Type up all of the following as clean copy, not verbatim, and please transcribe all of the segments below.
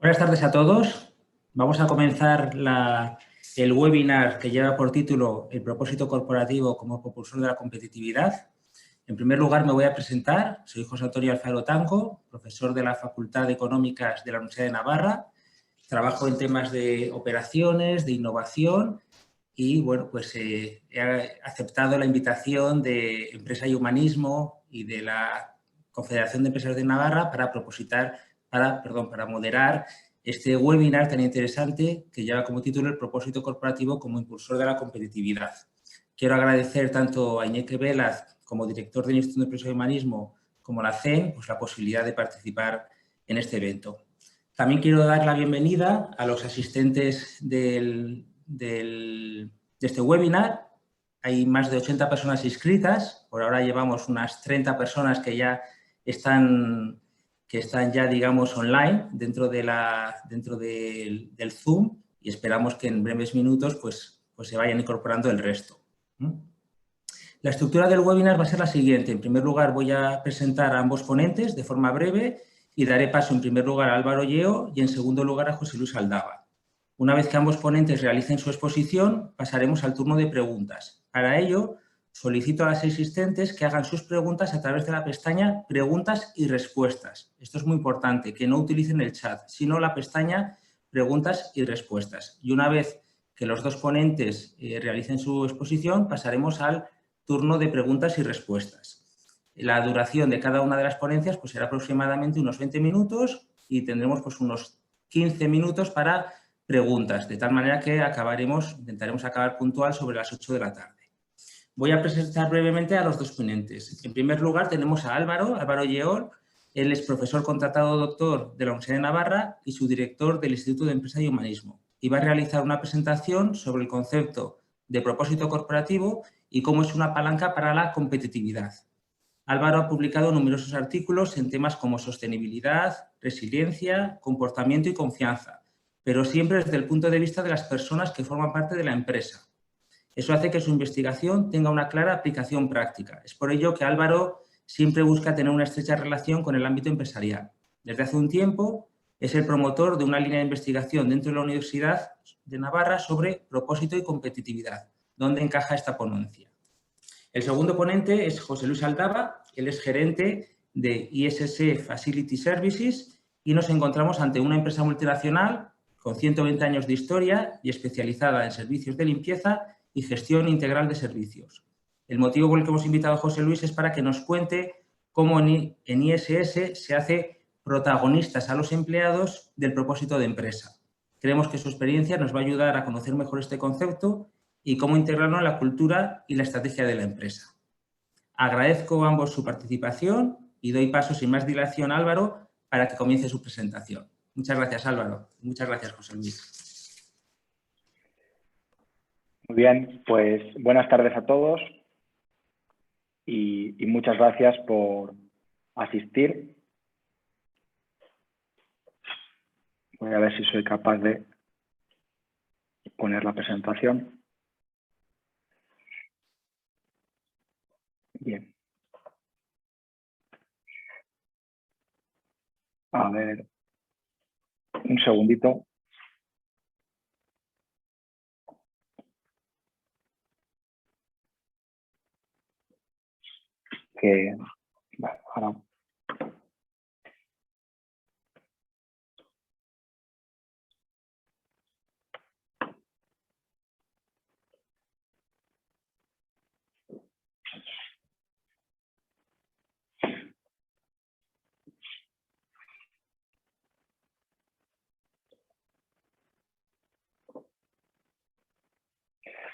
Buenas tardes a todos. Vamos a comenzar el webinar que lleva por título El propósito corporativo como propulsor de la competitividad. En primer lugar, me voy a presentar. Soy José Antonio Alfaro Tanco, profesor de la Facultad de Económicas de la Universidad de Navarra. Trabajo en temas de operaciones, de innovación y, bueno, pues he aceptado la invitación de Empresa y Humanismo y de la Confederación de Empresarios de Navarra para moderar este webinar tan interesante que lleva como título El propósito corporativo como impulsor de la competitividad. Quiero agradecer tanto a Iñaki Velaz como director del Instituto de Empresa y Humanismo como la CEN pues la posibilidad de participar en este evento. También quiero dar la bienvenida a los asistentes de este webinar. Hay más de 80 personas inscritas. Por ahora llevamos unas 30 personas que están ya, digamos, online dentro del Zoom y esperamos que en breves minutos pues se vayan incorporando el resto. La estructura del webinar va a ser la siguiente. En primer lugar, voy a presentar a ambos ponentes de forma breve y daré paso en primer lugar a Álvaro Lleó y en segundo lugar a José Luis Aldaba. Una vez que ambos ponentes realicen su exposición, pasaremos al turno de preguntas. Para ello, solicito a las asistentes que hagan sus preguntas a través de la pestaña Preguntas y Respuestas. Esto es muy importante, que no utilicen el chat, sino la pestaña Preguntas y Respuestas. Y una vez que los dos ponentes realicen su exposición, pasaremos al turno de preguntas y respuestas. La duración de cada una de las ponencias pues, será aproximadamente unos 20 minutos y tendremos pues, unos 15 minutos para preguntas, de tal manera que intentaremos acabar puntual sobre las 8 de la tarde. Voy a presentar brevemente a los dos ponentes. En primer lugar tenemos a Álvaro Lleó. Él es profesor contratado doctor de la Universidad de Navarra y su director del Instituto de Empresa y Humanismo. Y va a realizar una presentación sobre el concepto de propósito corporativo y cómo es una palanca para la competitividad. Álvaro ha publicado numerosos artículos en temas como sostenibilidad, resiliencia, comportamiento y confianza, pero siempre desde el punto de vista de las personas que forman parte de la empresa. Eso hace que su investigación tenga una clara aplicación práctica. Es por ello que Álvaro siempre busca tener una estrecha relación con el ámbito empresarial. Desde hace un tiempo es el promotor de una línea de investigación dentro de la Universidad de Navarra sobre propósito y competitividad, donde encaja esta ponencia. El segundo ponente es José Luis Aldaba. Él es gerente de ISS Facility Services y nos encontramos ante una empresa multinacional con 120 años de historia y especializada en servicios de limpieza y gestión integral de servicios. El motivo por el que hemos invitado a José Luis es para que nos cuente cómo en ISS se hace protagonistas a los empleados del propósito de empresa. Creemos que su experiencia nos va a ayudar a conocer mejor este concepto y cómo integrarlo en la cultura y la estrategia de la empresa. Agradezco a ambos su participación y doy paso sin más dilación a Álvaro para que comience su presentación. Muchas gracias, Álvaro. Muchas gracias, José Luis. Muy bien, pues buenas tardes a todos y muchas gracias por asistir. Voy a ver si soy capaz de poner la presentación. Bien. A ver, un segundito. Vale, ahora.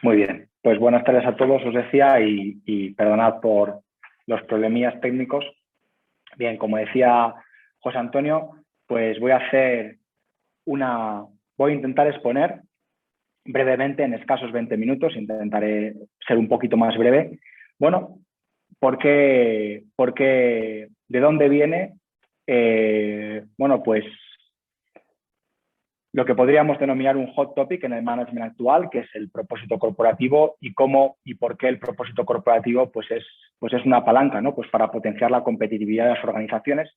Muy bien, pues buenas tardes a todos, os decía, y perdonad por los problemillas técnicos. Bien, como decía José Antonio, pues voy a intentar exponer brevemente, en escasos 20 minutos, intentaré ser un poquito más breve. Bueno, porque ¿de dónde viene? Bueno, pues lo que podríamos denominar un hot topic en el management actual, que es el propósito corporativo y cómo y por qué el propósito corporativo pues es una palanca, ¿no? Pues para potenciar la competitividad de las organizaciones.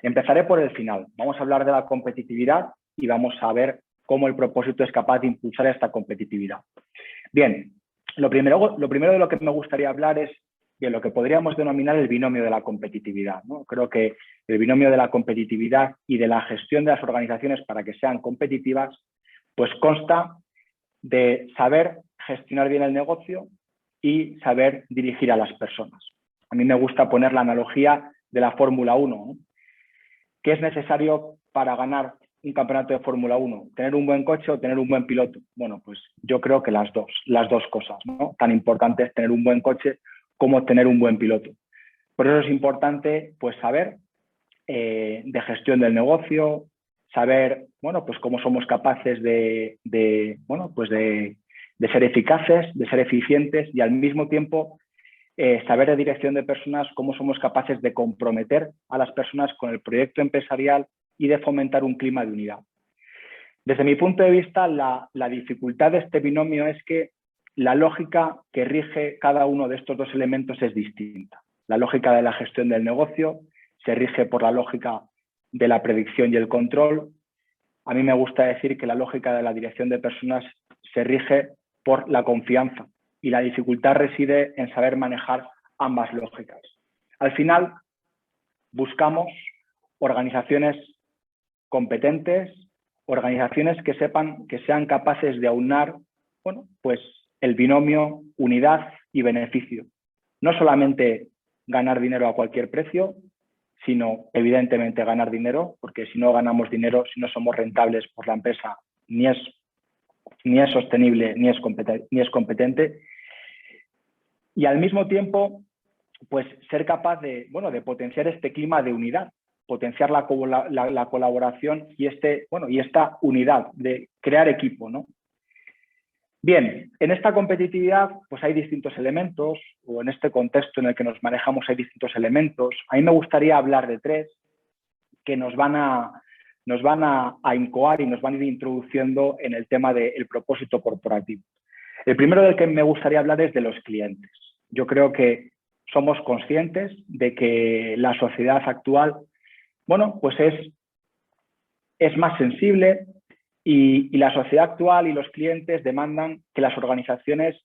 Empezaré por el final. Vamos a hablar de la competitividad y vamos a ver cómo el propósito es capaz de impulsar esta competitividad. Bien, lo primero de lo que me gustaría hablar es de lo que podríamos denominar el binomio de la competitividad, ¿no? Creo que el binomio de la competitividad y de la gestión de las organizaciones para que sean competitivas, pues consta de saber gestionar bien el negocio y saber dirigir a las personas. A mí me gusta poner la analogía de la Fórmula 1, ¿no? ¿Qué es necesario para ganar un campeonato de Fórmula 1? ¿Tener un buen coche o tener un buen piloto? Bueno, pues yo creo que las dos cosas, ¿no? Tan importante es tener un buen coche como tener un buen piloto. Por eso es importante, pues, saber de gestión del negocio, saber, bueno, pues cómo somos capaces de ser eficaces, de ser eficientes y al mismo tiempo saber de dirección de personas, cómo somos capaces de comprometer a las personas con el proyecto empresarial y de fomentar un clima de unidad. Desde mi punto de vista, la dificultad de este binomio es que la lógica que rige cada uno de estos dos elementos es distinta. La lógica de la gestión del negocio se rige por la lógica de la predicción y el control. A mí me gusta decir que la lógica de la dirección de personas se rige por la confianza y la dificultad reside en saber manejar ambas lógicas. Al final, buscamos organizaciones competentes, organizaciones que sean capaces de aunar, bueno, pues el binomio unidad y beneficio. No solamente ganar dinero a cualquier precio, sino evidentemente ganar dinero, porque si no ganamos dinero, si no somos rentables, pues la empresa ni es sostenible ni es competente. Y al mismo tiempo, pues ser capaz de potenciar este clima de unidad, potenciar la colaboración y esta unidad de crear equipo, ¿no? Bien, en esta competitividad pues hay distintos elementos, o en este contexto en el que nos manejamos hay distintos elementos. A mí me gustaría hablar de tres que nos van a incoar y nos van a ir introduciendo en el tema del propósito corporativo. El primero del que me gustaría hablar es de los clientes. Yo creo que somos conscientes de que la sociedad actual, bueno, pues es más sensible y la sociedad actual y los clientes demandan que las organizaciones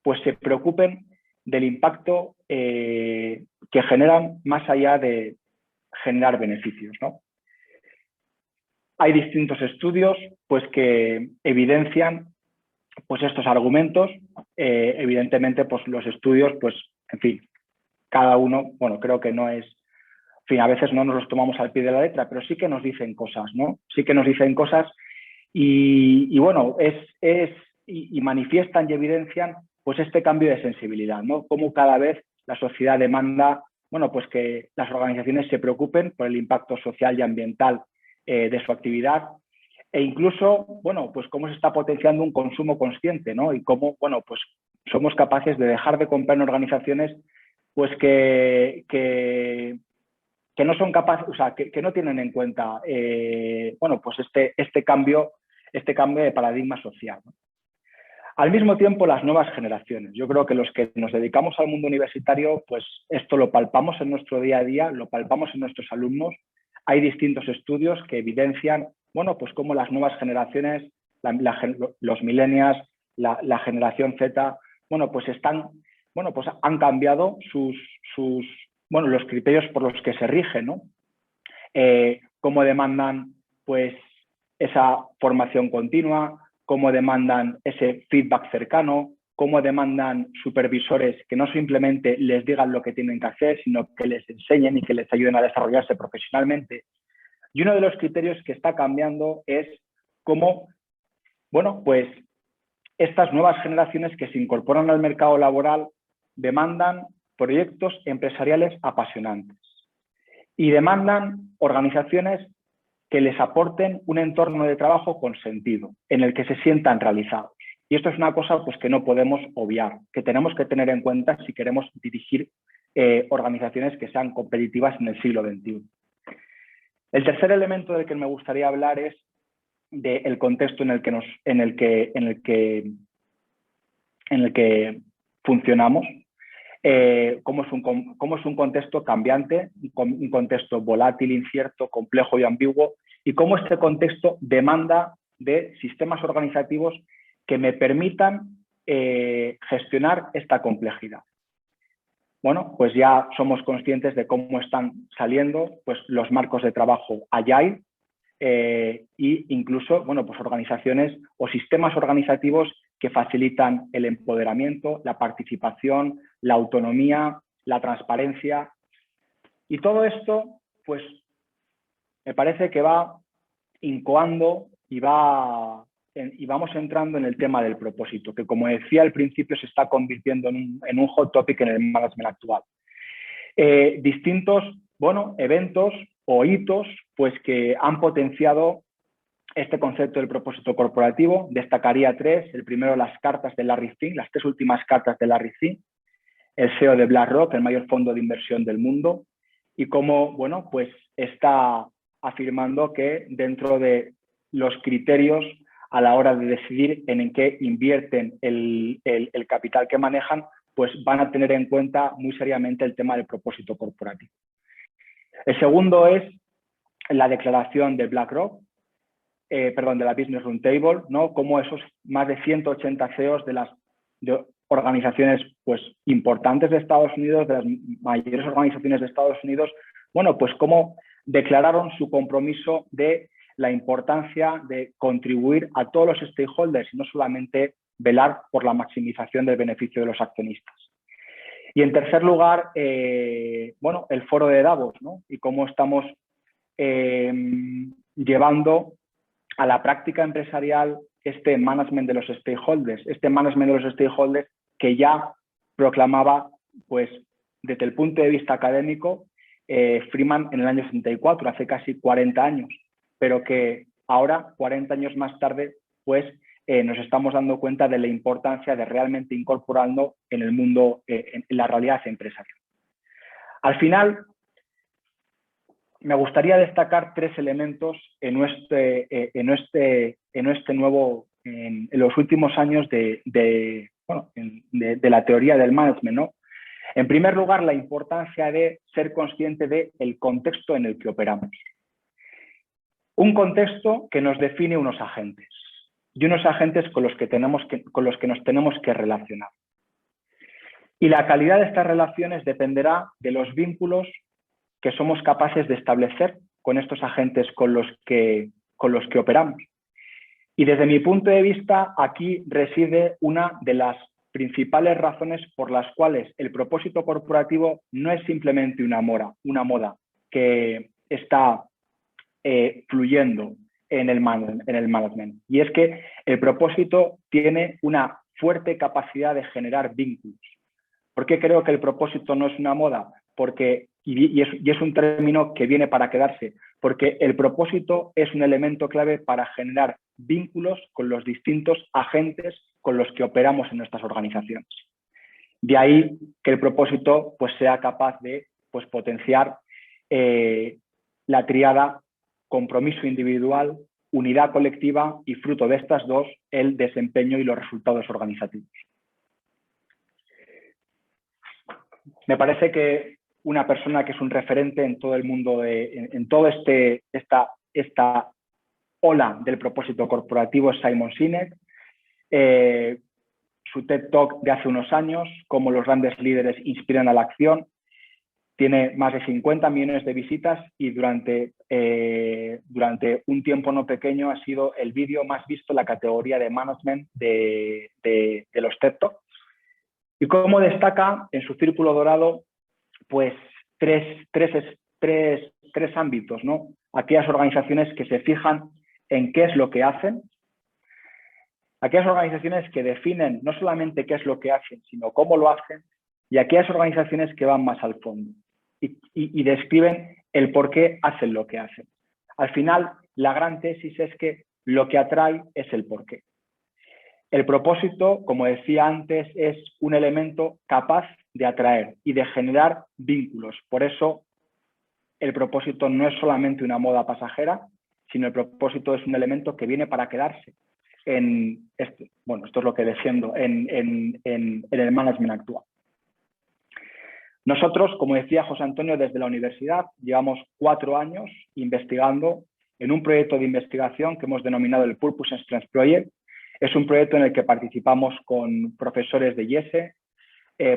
pues se preocupen del impacto que generan más allá de generar beneficios, ¿no? Hay distintos estudios pues que evidencian pues estos argumentos. Evidentemente pues los estudios, pues en fin, cada uno, bueno, creo que no es, en fin, a veces no nos los tomamos al pie de la letra, pero sí que nos dicen cosas, ¿no? Sí que nos dicen cosas y bueno, y manifiestan y evidencian pues este cambio de sensibilidad, ¿no? Cómo cada vez la sociedad demanda, bueno, pues que las organizaciones se preocupen por el impacto social y ambiental de su actividad e incluso, bueno, pues cómo se está potenciando un consumo consciente, ¿no? Y cómo, bueno, pues somos capaces de dejar de comprar en organizaciones pues que no son capaces, o sea, que no tienen en cuenta, bueno, pues este cambio de paradigma social, ¿no? Al mismo tiempo, las nuevas generaciones. Yo creo que los que nos dedicamos al mundo universitario, pues esto lo palpamos en nuestro día a día, lo palpamos en nuestros alumnos. Hay distintos estudios que evidencian, bueno, pues cómo las nuevas generaciones, los millennials, la generación Z, bueno, pues han cambiado los criterios por los que se rigen, ¿no? Cómo demandan, pues, esa formación continua, cómo demandan ese feedback cercano, cómo demandan supervisores que no simplemente les digan lo que tienen que hacer, sino que les enseñen y que les ayuden a desarrollarse profesionalmente. Y uno de los criterios que está cambiando es cómo, bueno, pues estas nuevas generaciones que se incorporan al mercado laboral demandan proyectos empresariales apasionantes y demandan organizaciones que les aporten un entorno de trabajo con sentido, en el que se sientan realizados. Y esto es una cosa pues, que no podemos obviar, que tenemos que tener en cuenta si queremos dirigir organizaciones que sean competitivas en el siglo XXI. El tercer elemento del que me gustaría hablar es del contexto en el que funcionamos. cómo es un contexto cambiante, un contexto volátil, incierto, complejo y ambiguo, y cómo este contexto demanda de sistemas organizativos que me permitan gestionar esta complejidad. Bueno, pues ya somos conscientes de cómo están saliendo pues, los marcos de trabajo Agile e incluso bueno, pues organizaciones o sistemas organizativos que facilitan el empoderamiento, la participación, la autonomía, la transparencia. Y todo esto, pues, me parece que va incoando y vamos entrando en el tema del propósito, que como decía al principio se está convirtiendo en un hot topic en el management actual. Distintos eventos o hitos pues, que han potenciado este concepto del propósito corporativo. Destacaría tres. El primero, las cartas de Larry Fink, las tres últimas cartas de Larry Fink, el CEO de BlackRock, el mayor fondo de inversión del mundo, y cómo pues está afirmando que dentro de los criterios a la hora de decidir en qué invierten el capital que manejan, pues van a tener en cuenta muy seriamente el tema del propósito corporativo. El segundo es la declaración de BlackRock, de la Business Roundtable, ¿no? Cómo esos más de 180 CEOs de organizaciones pues, importantes de Estados Unidos, de las mayores organizaciones de Estados Unidos, bueno, pues cómo declararon su compromiso de la importancia de contribuir a todos los stakeholders y no solamente velar por la maximización del beneficio de los accionistas. Y en tercer lugar, el foro de Davos, ¿no? Y cómo estamos llevando a la práctica empresarial este management de los stakeholders, que ya proclamaba, pues, desde el punto de vista académico, Freeman en el año 64, hace casi 40 años, pero que ahora, 40 años más tarde, pues nos estamos dando cuenta de la importancia de realmente incorporarlo en el mundo, en la realidad empresarial. Al final, me gustaría destacar tres elementos en los últimos años de la teoría del management, ¿no? En primer lugar, la importancia de ser consciente del contexto en el que operamos. Un contexto que nos define unos agentes y unos agentes con los que nos tenemos que relacionar. Y la calidad de estas relaciones dependerá de los vínculos que somos capaces de establecer con estos agentes con los que operamos. Y desde mi punto de vista, aquí reside una de las principales razones por las cuales el propósito corporativo no es simplemente una moda que está fluyendo en el management. Y es que el propósito tiene una fuerte capacidad de generar vínculos. ¿Por qué creo que el propósito no es una moda? Y es un término que viene para quedarse, porque el propósito es un elemento clave para generar vínculos con los distintos agentes con los que operamos en nuestras organizaciones. De ahí que el propósito pues, sea capaz de pues, potenciar la tríada compromiso individual, unidad colectiva y, fruto de estas dos, el desempeño y los resultados organizativos. Me parece que una persona que es un referente en todo el mundo, en toda esta ola del propósito corporativo es Simon Sinek. Su TED Talk de hace unos años, cómo los grandes líderes inspiran a la acción, tiene más de 50 millones de visitas y durante un tiempo no pequeño ha sido el vídeo más visto en la categoría de management de los TED Talk. Y cómo destaca en su círculo dorado pues tres ámbitos, ¿no? Aquellas organizaciones que se fijan en qué es lo que hacen, aquellas organizaciones que definen no solamente qué es lo que hacen, sino cómo lo hacen, y aquellas organizaciones que van más al fondo y describen el por qué hacen lo que hacen. Al final, la gran tesis es que lo que atrae es el por qué. El propósito, como decía antes, es un elemento capaz de atraer y de generar vínculos. Por eso, el propósito no es solamente una moda pasajera, sino el propósito es un elemento que viene para quedarse. Esto es lo que defiendo en el management actual. Nosotros, como decía José Antonio, desde la universidad llevamos 4 años investigando en un proyecto de investigación que hemos denominado el Purpose and Strength Project. Es un proyecto en el que participamos con profesores de IESE,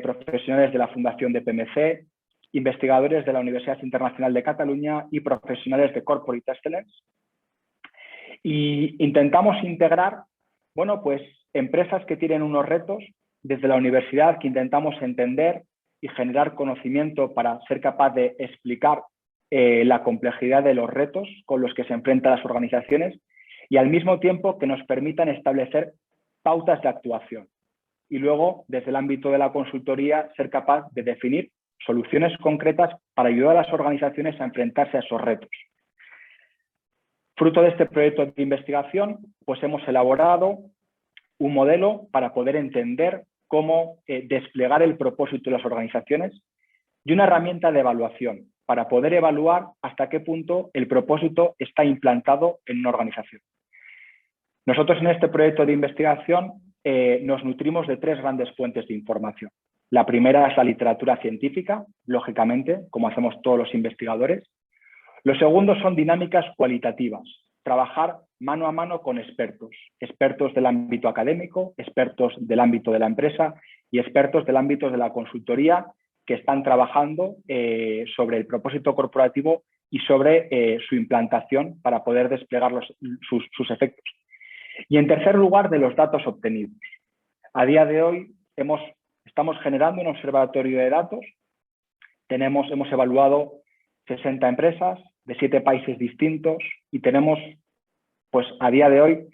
profesionales de la Fundación de PMC, investigadores de la Universidad Internacional de Cataluña y profesionales de Corporate Excellence. Y intentamos integrar, bueno, pues empresas que tienen unos retos desde la universidad, que intentamos entender y generar conocimiento para ser capaz de explicar la complejidad de los retos con los que se enfrentan las organizaciones y al mismo tiempo que nos permitan establecer pautas de actuación. Y luego, desde el ámbito de la consultoría, ser capaz de definir soluciones concretas para ayudar a las organizaciones a enfrentarse a esos retos. Fruto de este proyecto de investigación, pues hemos elaborado un modelo para poder entender cómo desplegar el propósito de las organizaciones y una herramienta de evaluación para poder evaluar hasta qué punto el propósito está implantado en una organización. Nosotros en este proyecto de investigación nos nutrimos de 3 grandes fuentes de información. La primera es la literatura científica, lógicamente, como hacemos todos los investigadores. Lo segundo son dinámicas cualitativas, trabajar mano a mano con expertos, expertos del ámbito académico, expertos del ámbito de la empresa y expertos del ámbito de la consultoría que están trabajando sobre el propósito corporativo y sobre su implantación para poder desplegar sus efectos. Y en tercer lugar, de los datos obtenidos. A día de hoy estamos generando un observatorio de datos. Hemos evaluado 60 empresas de 7 países distintos y tenemos, pues a día de hoy,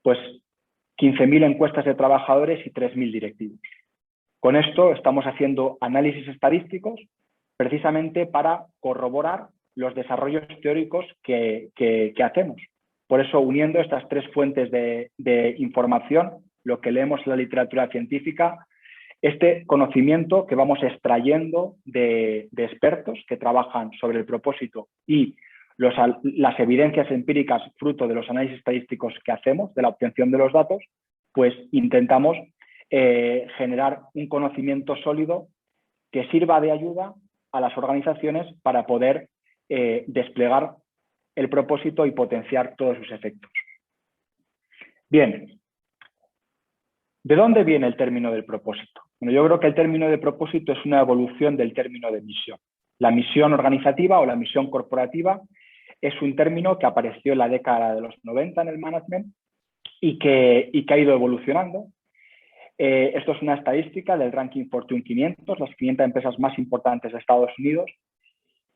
pues 15.000 encuestas de trabajadores y 3.000 directivos. Con esto estamos haciendo análisis estadísticos precisamente para corroborar los desarrollos teóricos que hacemos. Por eso, uniendo estas 3 fuentes de información, lo que leemos en la literatura científica, este conocimiento que vamos extrayendo de expertos que trabajan sobre el propósito y las evidencias empíricas fruto de los análisis estadísticos que hacemos, de la obtención de los datos, pues intentamos generar un conocimiento sólido que sirva de ayuda a las organizaciones para poder desplegar el propósito y potenciar todos sus efectos. Bien, ¿de dónde viene el término del propósito? Bueno, yo creo que el término de propósito es una evolución del término de misión. La misión organizativa o la misión corporativa es un término que apareció en la década de los 90 en el management y que ha ido evolucionando. Esto es una estadística del ranking Fortune 500, las 500 empresas más importantes de Estados Unidos.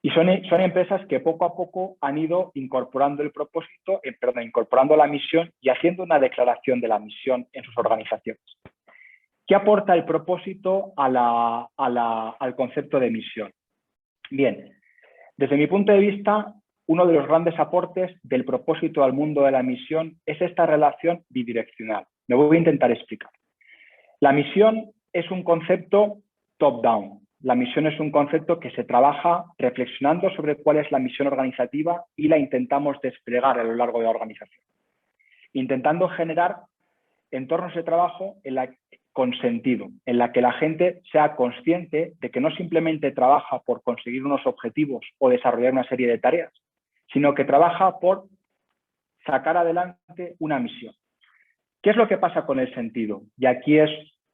Y son empresas que poco a poco han ido incorporando el propósito, incorporando la misión y haciendo una declaración de la misión en sus organizaciones. ¿Qué aporta el propósito al concepto de misión? Bien, desde mi punto de vista, uno de los grandes aportes del propósito al mundo de la misión es esta relación bidireccional. Me voy a intentar explicar. La misión es un concepto top-down. La misión es un concepto que se trabaja reflexionando sobre cuál es la misión organizativa y la intentamos desplegar a lo largo de la organización, intentando generar entornos de trabajo con sentido, en la que la gente sea consciente de que no simplemente trabaja por conseguir unos objetivos o desarrollar una serie de tareas, sino que trabaja por sacar adelante una misión. ¿Qué es lo que pasa con el sentido? Y aquí es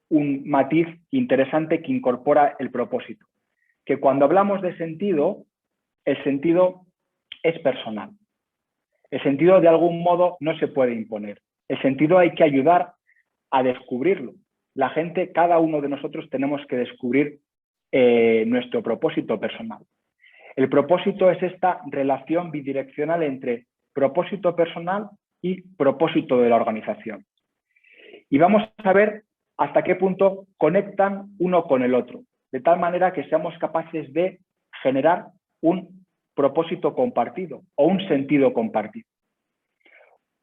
un matiz interesante que incorpora el propósito, que cuando hablamos de sentido, el sentido es personal. El sentido de algún modo no se puede imponer. El sentido hay que ayudar a descubrirlo. La gente, cada uno de nosotros tenemos que descubrir nuestro propósito personal. El propósito es esta relación bidireccional entre propósito personal y propósito de la organización. Y vamos a ver hasta qué punto conectan uno con el otro, de tal manera que seamos capaces de generar un propósito compartido o un sentido compartido.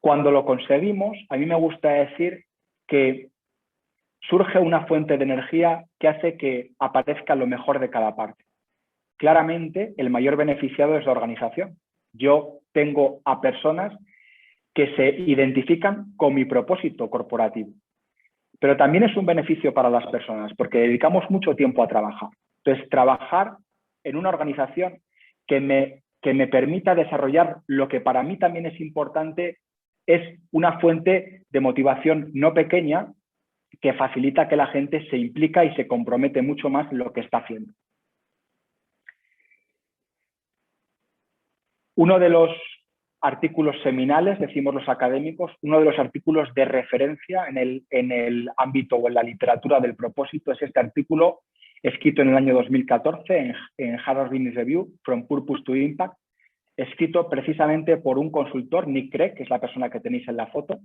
Cuando lo conseguimos, a mí me gusta decir que surge una fuente de energía que hace que aparezca lo mejor de cada parte. Claramente, el mayor beneficiado es la organización. Yo tengo a personas que se identifican con mi propósito corporativo. Pero también es un beneficio para las personas porque dedicamos mucho tiempo a trabajar. Entonces, trabajar en una organización que me permita desarrollar lo que para mí también es importante es una fuente de motivación no pequeña que facilita que la gente se implica y se compromete mucho más en lo que está haciendo. Uno de los artículos seminales, decimos los académicos, uno de los artículos de referencia en el ámbito o en la literatura del propósito es este artículo escrito en el año 2014 en Harvard Business Review, From Purpose to Impact, escrito precisamente por un consultor, Nick Craig, que es la persona que tenéis en la foto,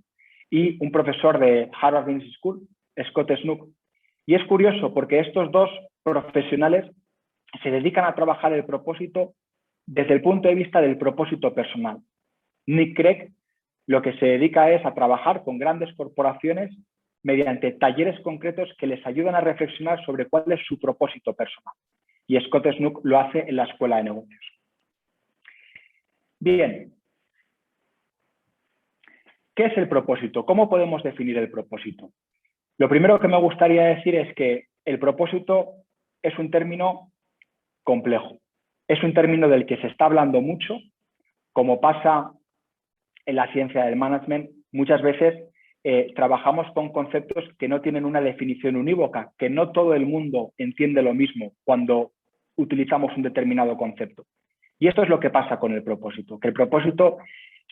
y un profesor de Harvard Business School, Scott Snook. Y es curioso porque estos dos profesionales se dedican a trabajar el propósito desde el punto de vista del propósito personal. Nick Craig lo que se dedica es a trabajar con grandes corporaciones mediante talleres concretos que les ayudan a reflexionar sobre cuál es su propósito personal. Y Scott Snook lo hace en la Escuela de Negocios. Bien. ¿Qué es el propósito? ¿Cómo podemos definir el propósito? Lo primero que me gustaría decir es que el propósito es un término complejo. Es un término del que se está hablando mucho, como pasa en la ciencia del management. Muchas veces trabajamos con conceptos que no tienen una definición unívoca, que no todo el mundo entiende lo mismo cuando utilizamos un determinado concepto. Y esto es lo que pasa con el propósito, que el propósito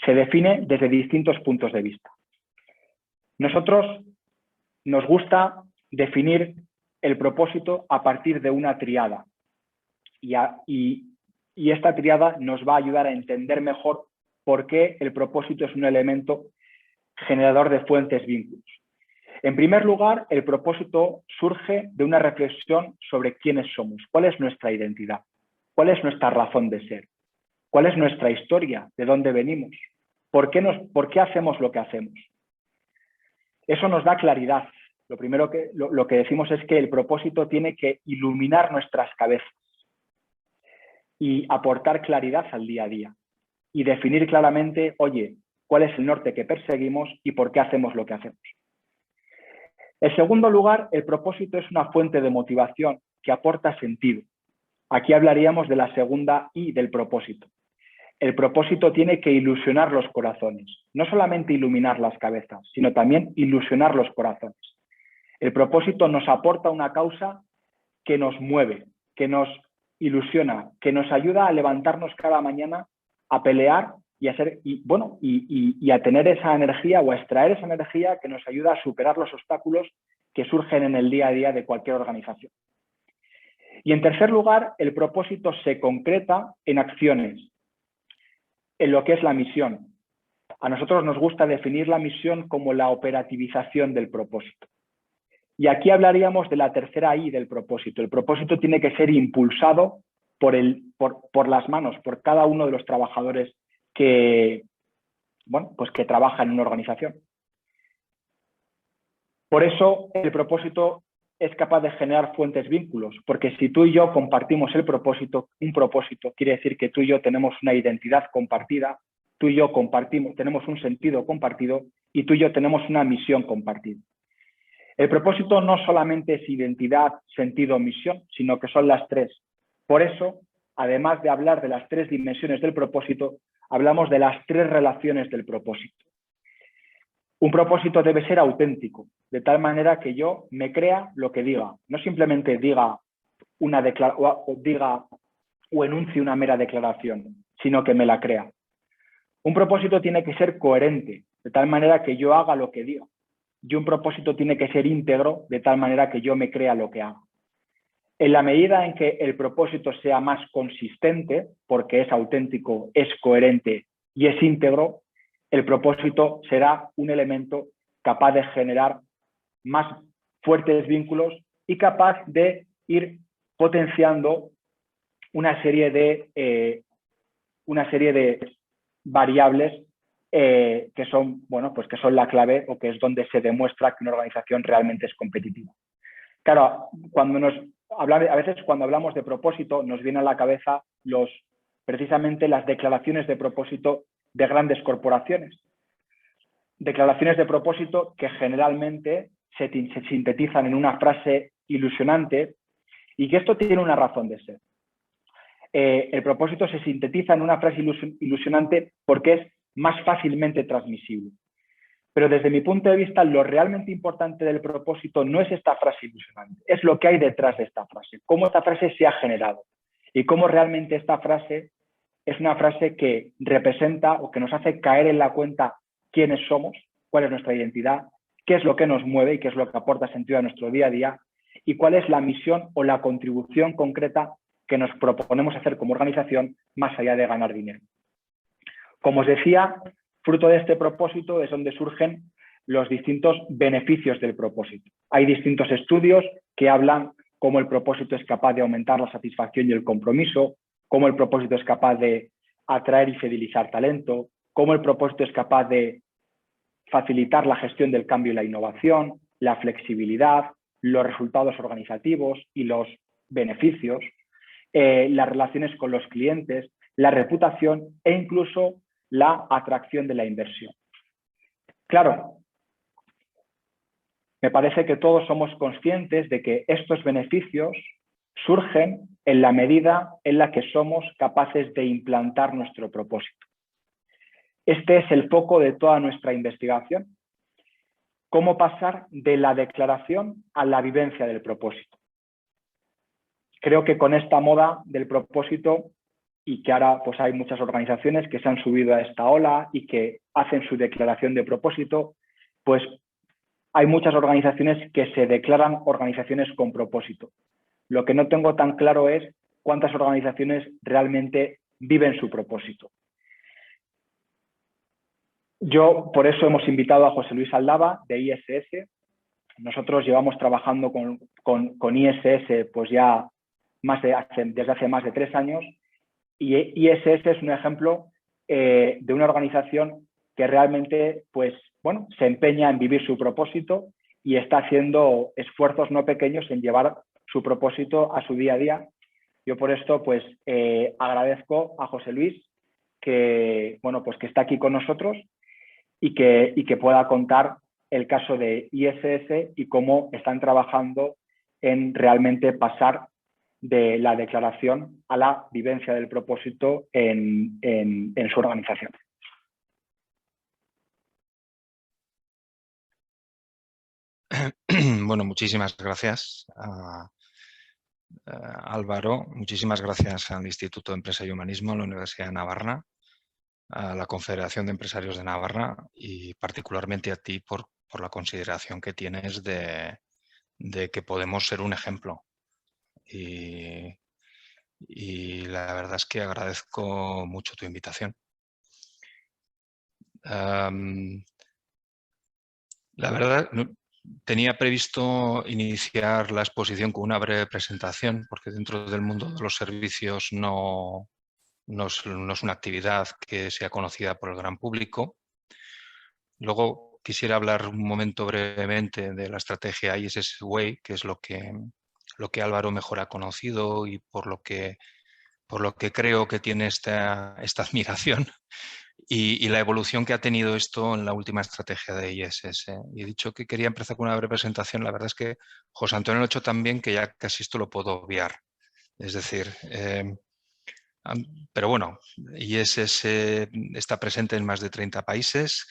se define desde distintos puntos de vista. Nosotros nos gusta definir el propósito a partir de una tríada. Y esta tríada nos va a ayudar a entender mejor por qué el propósito es un elemento generador de fuentes vínculos. En primer lugar, el propósito surge de una reflexión sobre quiénes somos, cuál es nuestra identidad, cuál es nuestra razón de ser, cuál es nuestra historia, de dónde venimos, por qué hacemos lo que hacemos. Eso nos da claridad. Lo primero lo que decimos es que el propósito tiene que iluminar nuestras cabezas y aportar claridad al día a día y definir claramente, oye, cuál es el norte que perseguimos y por qué hacemos lo que hacemos. En segundo lugar, el propósito es una fuente de motivación que aporta sentido. Aquí hablaríamos de la segunda I del propósito. El propósito tiene que ilusionar los corazones, no solamente iluminar las cabezas, sino también ilusionar los corazones. El propósito nos aporta una causa que nos mueve, que nos ilusiona, que nos ayuda a levantarnos cada mañana, a pelear y a tener esa energía o a extraer esa energía que nos ayuda a superar los obstáculos que surgen en el día a día de cualquier organización. Y en tercer lugar, el propósito se concreta en acciones, en lo que es la misión. A nosotros nos gusta definir la misión como la operativización del propósito. Y aquí hablaríamos de la tercera I del propósito. El propósito tiene que ser impulsado por las manos, por cada uno de los trabajadores que trabajan en una organización. Por eso el propósito es capaz de generar fuentes vínculos, porque si tú y yo compartimos un propósito quiere decir que tú y yo tenemos una identidad compartida, tú y yo tenemos un sentido compartido y tú y yo tenemos una misión compartida. El propósito no solamente es identidad, sentido, misión, sino que son las tres. Por eso, además de hablar de las tres dimensiones del propósito, hablamos de las tres relaciones del propósito. Un propósito debe ser auténtico, de tal manera que yo me crea lo que diga, no simplemente diga o enuncie una mera declaración, sino que me la crea. Un propósito tiene que ser coherente, de tal manera que yo haga lo que diga. Y un propósito tiene que ser íntegro, de tal manera que yo me crea lo que hago. En la medida en que el propósito sea más consistente, porque es auténtico, es coherente y es íntegro, el propósito será un elemento capaz de generar más fuertes vínculos y capaz de ir potenciando una serie de variables que son la clave o que es donde se demuestra que una organización realmente es competitiva. Claro, a veces cuando hablamos de propósito nos viene a la cabeza precisamente las declaraciones de propósito de grandes corporaciones. Declaraciones de propósito que generalmente se sintetizan en una frase ilusionante Y que esto tiene una razón de ser. El propósito se sintetiza en una frase ilusionante porque es más fácilmente transmisible. Pero desde mi punto de vista, lo realmente importante del propósito no es esta frase ilusionante, es lo que hay detrás de esta frase, cómo esta frase se ha generado y cómo realmente esta frase es una frase que representa o que nos hace caer en la cuenta quiénes somos, cuál es nuestra identidad, qué es lo que nos mueve y qué es lo que aporta sentido a nuestro día a día y cuál es la misión o la contribución concreta que nos proponemos hacer como organización más allá de ganar dinero. Como os decía, fruto de este propósito es donde surgen los distintos beneficios del propósito. Hay distintos estudios que hablan cómo el propósito es capaz de aumentar la satisfacción y el compromiso, cómo el propósito es capaz de atraer y fidelizar talento, cómo el propósito es capaz de facilitar la gestión del cambio y la innovación, la flexibilidad, los resultados organizativos y los beneficios, las relaciones con los clientes, la reputación e incluso la atracción de la inversión. Claro, me parece que todos somos conscientes de que estos beneficios surgen en la medida en la que somos capaces de implantar nuestro propósito. Este es el foco de toda nuestra investigación. Cómo pasar de la declaración a la vivencia del propósito. Creo que con esta moda del propósito y que ahora pues hay muchas organizaciones que se han subido a esta ola y que hacen su declaración de propósito, pues hay muchas organizaciones que se declaran organizaciones con propósito. Lo que no tengo tan claro es cuántas organizaciones realmente viven su propósito. Por eso hemos invitado a José Luis Aldaba de ISS. Nosotros llevamos trabajando con ISS pues ya desde hace más de 3 años y ISS es un ejemplo de una organización que realmente pues, bueno, se empeña en vivir su propósito y está haciendo esfuerzos no pequeños en llevar su propósito a su día a día. Yo por esto pues agradezco a José Luis que, bueno, pues que está aquí con nosotros y que pueda contar el caso de ISS y cómo están trabajando en realmente pasar de la declaración a la vivencia del propósito en su organización. Bueno, muchísimas gracias Álvaro, muchísimas gracias al Instituto de Empresa y Humanismo, a la Universidad de Navarra, a la Confederación de Empresarios de Navarra y particularmente a ti por la consideración que tienes de que podemos ser un ejemplo. Y la verdad es que agradezco mucho tu invitación. La verdad, tenía previsto iniciar la exposición con una breve presentación, porque dentro del mundo de los servicios no es una actividad que sea conocida por el gran público. Luego quisiera hablar un momento brevemente de la estrategia ISS Way, que es lo que Álvaro mejor ha conocido y por lo que creo que tiene esta admiración y la evolución que ha tenido esto en la última estrategia de ISS. Y he dicho que quería empezar con una breve presentación. La verdad es que José Antonio lo ha hecho tan bien que ya casi esto lo puedo obviar. Es decir, pero bueno, ISS está presente en más de 30 países,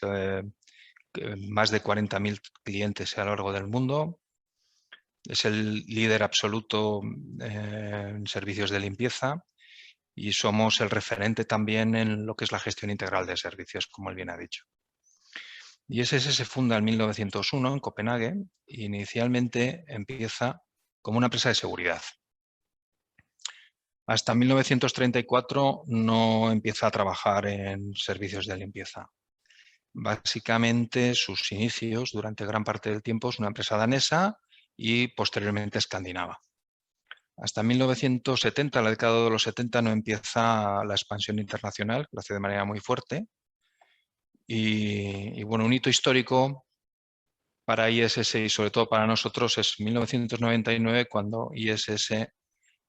más de 40.000 clientes a lo largo del mundo. Es el líder absoluto en servicios de limpieza y somos el referente también en lo que es la gestión integral de servicios, como él bien ha dicho. ISS se funda en 1901 en Copenhague e inicialmente empieza como una empresa de seguridad. Hasta 1934 no empieza a trabajar en servicios de limpieza. Básicamente sus inicios durante gran parte del tiempo es una empresa danesa y posteriormente escandinava. Hasta 1970, la década de los 70, no empieza la expansión internacional, lo hace de manera muy fuerte. Y bueno, un hito histórico para ISS y sobre todo para nosotros es 1999, cuando ISS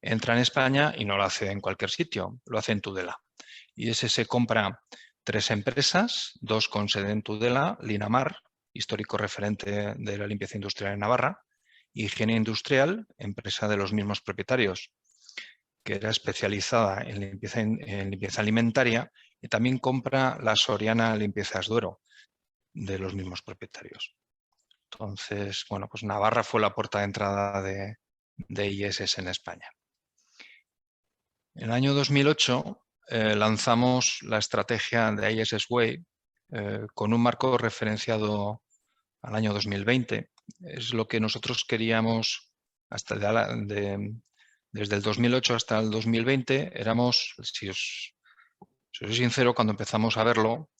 entra en España y no lo hace en cualquier sitio, lo hace en Tudela. ISS compra 3 empresas, 2 con sede en Tudela, Linamar, histórico referente de la limpieza industrial en Navarra, Higiene Industrial, empresa de los mismos propietarios, que era especializada en limpieza alimentaria, y también compra la Soriana Limpiezas Duero, de los mismos propietarios. Entonces, bueno, pues Navarra fue la puerta de entrada de ISS en España. En el año 2008 lanzamos la estrategia de ISS Way con un marco referenciado al año 2020. Es lo que nosotros queríamos desde el 2008 hasta el 2020. Éramos, si os soy sincero, cuando empezamos a verlo,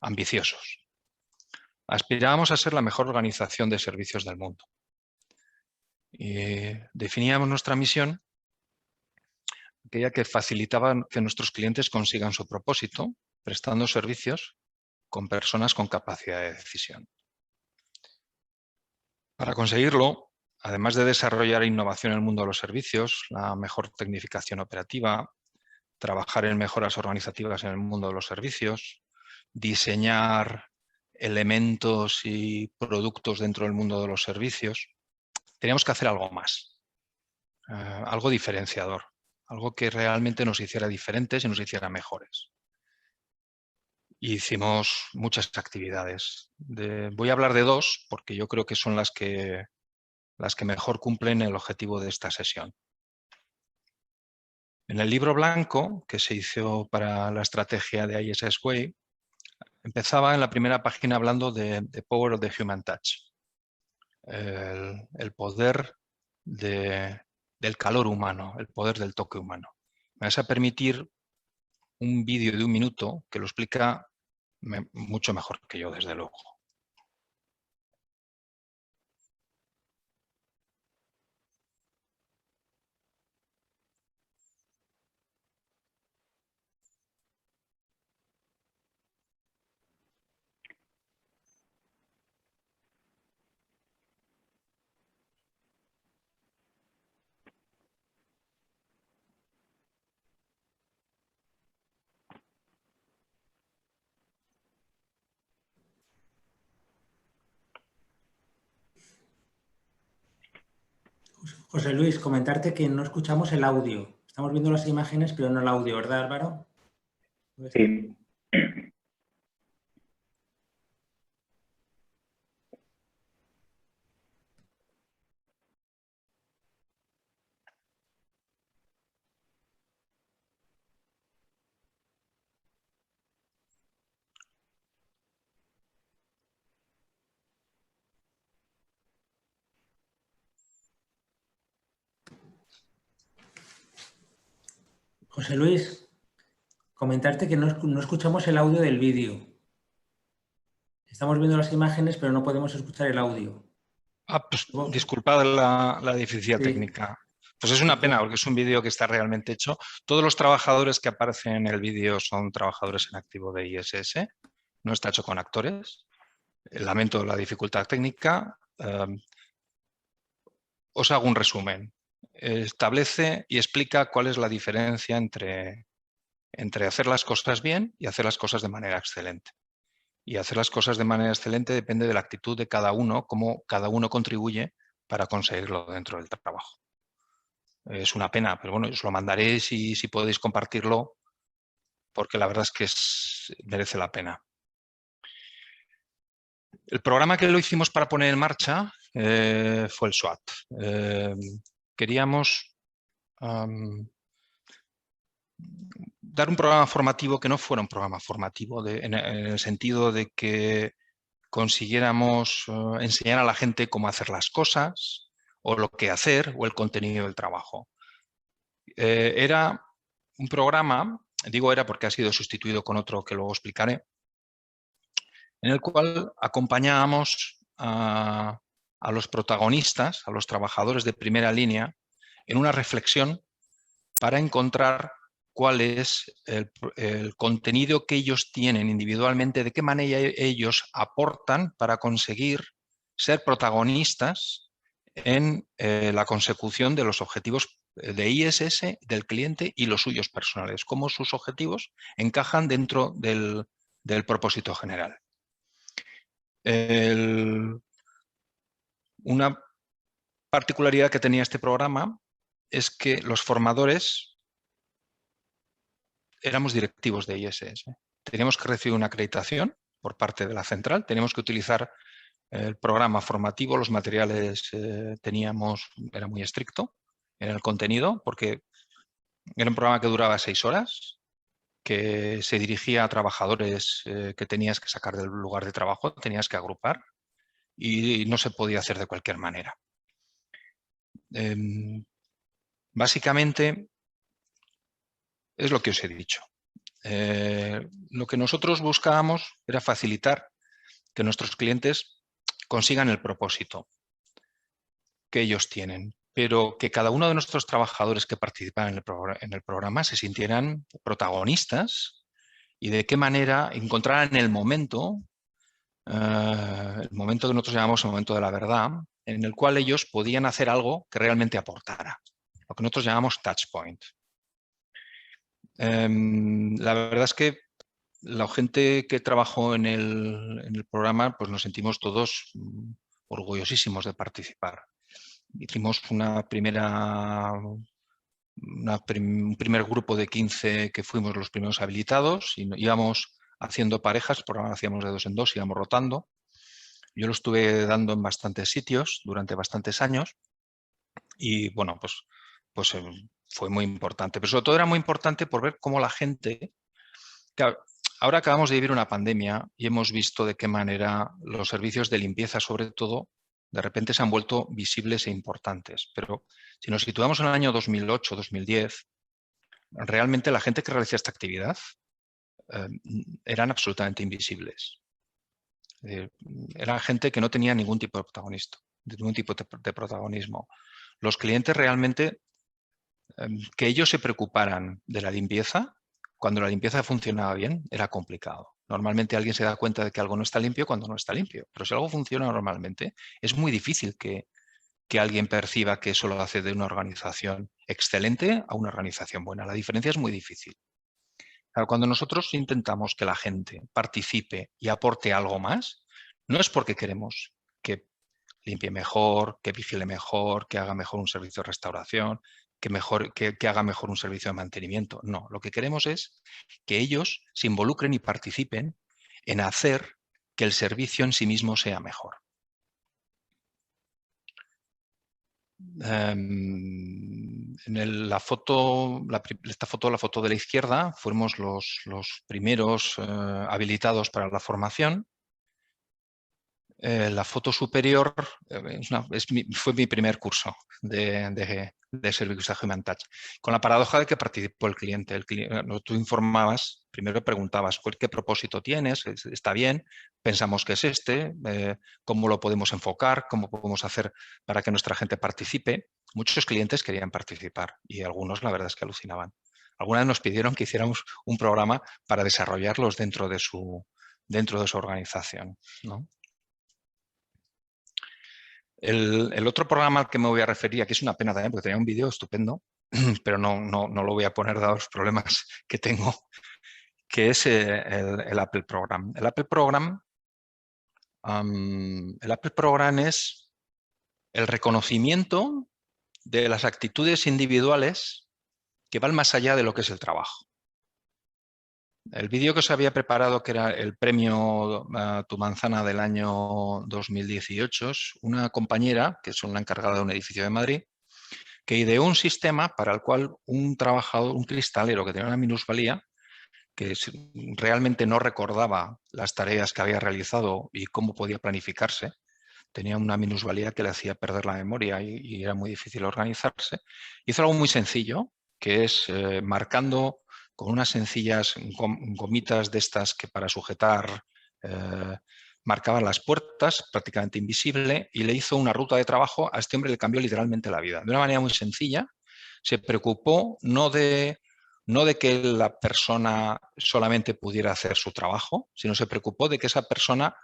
ambiciosos. Aspirábamos a ser la mejor organización de servicios del mundo. Y definíamos nuestra misión, aquella que facilitaba que nuestros clientes consigan su propósito, prestando servicios con personas con capacidad de decisión. Para conseguirlo, además de desarrollar innovación en el mundo de los servicios, la mejor tecnificación operativa, trabajar en mejoras organizativas en el mundo de los servicios, diseñar elementos y productos dentro del mundo de los servicios, teníamos que hacer algo más, algo diferenciador, algo que realmente nos hiciera diferentes y nos hiciera mejores. Hicimos muchas actividades. Voy a hablar de dos porque yo creo que son las que mejor cumplen el objetivo de esta sesión. En el libro blanco que se hizo para la estrategia de ISS Way, empezaba en la primera página hablando de Power of the Human Touch, el poder del calor humano, el poder del toque humano. Me vas a permitir un vídeo de 1 minuto que lo explica mucho mejor que yo, desde luego. José Luis, comentarte que no escuchamos el audio. Estamos viendo las imágenes, pero no el audio, ¿verdad, Álvaro? Sí. José Luis, comentarte que no escuchamos el audio del vídeo. Estamos viendo las imágenes, pero no podemos escuchar el audio. Pues disculpad la deficiencia Sí. técnica. Pues es una pena porque es un vídeo que está realmente hecho. Todos los trabajadores que aparecen en el vídeo son trabajadores en activo de ISS. No está hecho con actores. Lamento la dificultad técnica. Os hago un resumen. Establece y explica cuál es la diferencia entre hacer las cosas bien y hacer las cosas de manera excelente. Y hacer las cosas de manera excelente depende de la actitud de cada uno, cómo cada uno contribuye para conseguirlo dentro del trabajo. Es una pena, pero bueno, os lo mandaré si podéis compartirlo, porque la verdad es que merece la pena. El programa que lo hicimos para poner en marcha fue el SWAT. Queríamos dar un programa formativo que no fuera un programa formativo en el sentido de que consiguiéramos enseñar a la gente cómo hacer las cosas o lo que hacer o el contenido del trabajo. Era un programa, digo era porque ha sido sustituido con otro que luego explicaré, en el cual acompañábamos a los protagonistas, a los trabajadores de primera línea, en una reflexión para encontrar cuál es el contenido que ellos tienen individualmente, de qué manera ellos aportan para conseguir ser protagonistas en la consecución de los objetivos de ISS, del cliente y los suyos personales, cómo sus objetivos encajan dentro del propósito general. Una particularidad que tenía este programa es que los formadores éramos directivos de ISS. Teníamos que recibir una acreditación por parte de la central, teníamos que utilizar el programa formativo, los materiales era muy estricto en el contenido, porque era un programa que duraba 6 horas, que se dirigía a trabajadores que tenías que sacar del lugar de trabajo, tenías que agrupar y no se podía hacer de cualquier manera. Básicamente es lo que os he dicho. Lo que nosotros buscábamos era facilitar que nuestros clientes consigan el propósito que ellos tienen, pero que cada uno de nuestros trabajadores que participan en el programa se sintieran protagonistas y de qué manera encontraran el momento que nosotros llamamos el momento de la verdad, en el cual ellos podían hacer algo que realmente aportara, lo que nosotros llamamos touch point. La verdad es que la gente que trabajó en el programa, pues nos sentimos todos orgullosísimos de participar. Hicimos un primer grupo de 15 que fuimos los primeros habilitados y íbamos haciendo parejas, el programa hacíamos de 2 en 2, íbamos rotando. Yo lo estuve dando en bastantes sitios durante bastantes años y bueno, pues fue muy importante. Pero sobre todo era muy importante por ver cómo la gente... Claro, ahora acabamos de vivir una pandemia y hemos visto de qué manera los servicios de limpieza, sobre todo, de repente se han vuelto visibles e importantes. Pero si nos situamos en el año 2008-2010, realmente la gente que realiza esta actividad eran absolutamente invisibles. Era gente que no tenía ningún tipo de protagonismo. Los clientes realmente, que ellos se preocuparan de la limpieza, cuando la limpieza funcionaba bien, era complicado. Normalmente alguien se da cuenta de que algo no está limpio cuando no está limpio. Pero si algo funciona normalmente, es muy difícil que alguien perciba que eso lo hace de una organización excelente a una organización buena. La diferencia es muy difícil. Claro, cuando nosotros intentamos que la gente participe y aporte algo más, no es porque queremos que limpie mejor, que vigile mejor, que haga mejor un servicio de restauración, que haga mejor un servicio de mantenimiento. No, lo que queremos es que ellos se involucren y participen en hacer que el servicio en sí mismo sea mejor. La foto de la izquierda, fuimos los primeros habilitados para la formación. La foto superior fue mi primer curso de Servicios de Human Touch, con la paradoja de que participó el cliente. Tú informabas, primero preguntabas qué propósito tienes, está bien, pensamos que es este, cómo lo podemos enfocar, cómo podemos hacer para que nuestra gente participe. Muchos clientes querían participar y algunos la verdad es que alucinaban. Algunas nos pidieron que hiciéramos un programa para desarrollarlos dentro de su organización, ¿no? El otro programa al que me voy a referir, aquí es una pena también porque tenía un vídeo estupendo, pero no lo voy a poner dados los problemas que tengo, que es el Apple Program. El Apple Program es el reconocimiento de las actitudes individuales que van más allá de lo que es el trabajo. El vídeo que os había preparado, que era el premio Tu Manzana del año 2018, es una compañera, que es una encargada de un edificio de Madrid, que ideó un sistema para el cual un trabajador, un cristalero que tenía una minusvalía, que realmente no recordaba las tareas que había realizado y cómo podía planificarse, tenía una minusvalía que le hacía perder la memoria y era muy difícil organizarse, hizo algo muy sencillo, que es marcando con unas sencillas gomitas de estas que para sujetar marcaban las puertas, prácticamente invisible, y le hizo una ruta de trabajo. A este hombre le cambió literalmente la vida. De una manera muy sencilla, se preocupó no de que la persona solamente pudiera hacer su trabajo, sino se preocupó de que esa persona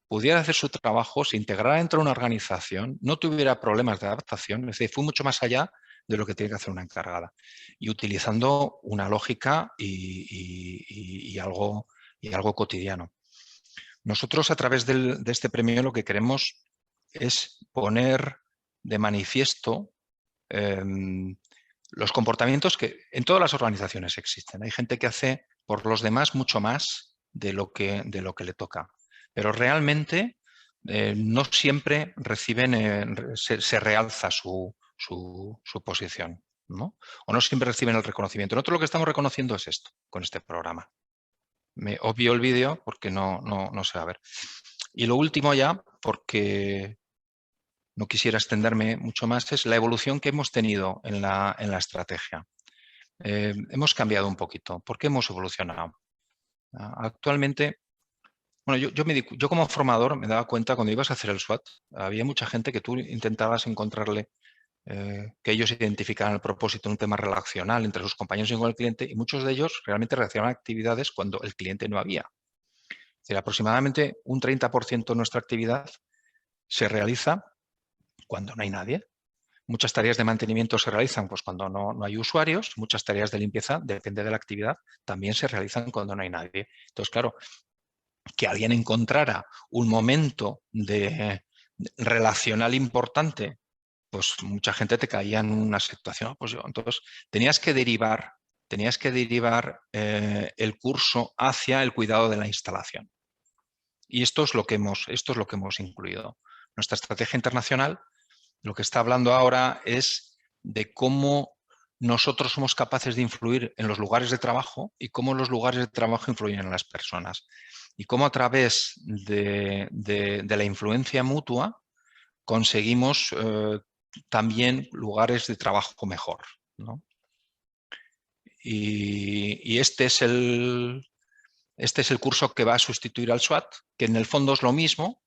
pudiera hacer su trabajo, se integrara dentro de una organización, no tuviera problemas de adaptación, es decir, fue mucho más allá de lo que tiene que hacer una encargada. Y utilizando una lógica y algo cotidiano. Nosotros, a través de este premio, lo que queremos es poner de manifiesto los comportamientos que en todas las organizaciones existen. Hay gente que hace por los demás mucho más de lo que le toca, pero realmente no siempre se realza su posición, ¿no? O no siempre reciben el reconocimiento. Nosotros lo que estamos reconociendo es esto, con este programa. Me obvio el vídeo porque no se va a ver. Y lo último ya, porque no quisiera extenderme mucho más, es la evolución que hemos tenido en la estrategia. Hemos cambiado un poquito. ¿Por qué hemos evolucionado? Actualmente, bueno, yo como formador me daba cuenta cuando ibas a hacer el SWOT, había mucha gente que tú intentabas encontrarle, que ellos identificaran el propósito en un tema relacional entre sus compañeros y con el cliente, y muchos de ellos realmente realizaban actividades cuando el cliente no había. Es decir, aproximadamente un 30% de nuestra actividad se realiza cuando no hay nadie. Muchas tareas de mantenimiento se realizan pues, cuando no hay usuarios. Muchas tareas de limpieza, depende de la actividad, también se realizan cuando no hay nadie. Entonces, claro, que alguien encontrara un momento relacional importante, pues mucha gente te caía en una situación. Pues entonces, tenías que derivar el curso hacia el cuidado de la instalación. Y esto es lo que hemos incluido. Nuestra estrategia internacional lo que está hablando ahora es de cómo nosotros somos capaces de influir en los lugares de trabajo y cómo los lugares de trabajo influyen en las personas. Y cómo a través de la influencia mutua conseguimos también lugares de trabajo mejor, ¿no? Y este es el curso que va a sustituir al SWOT, que en el fondo es lo mismo,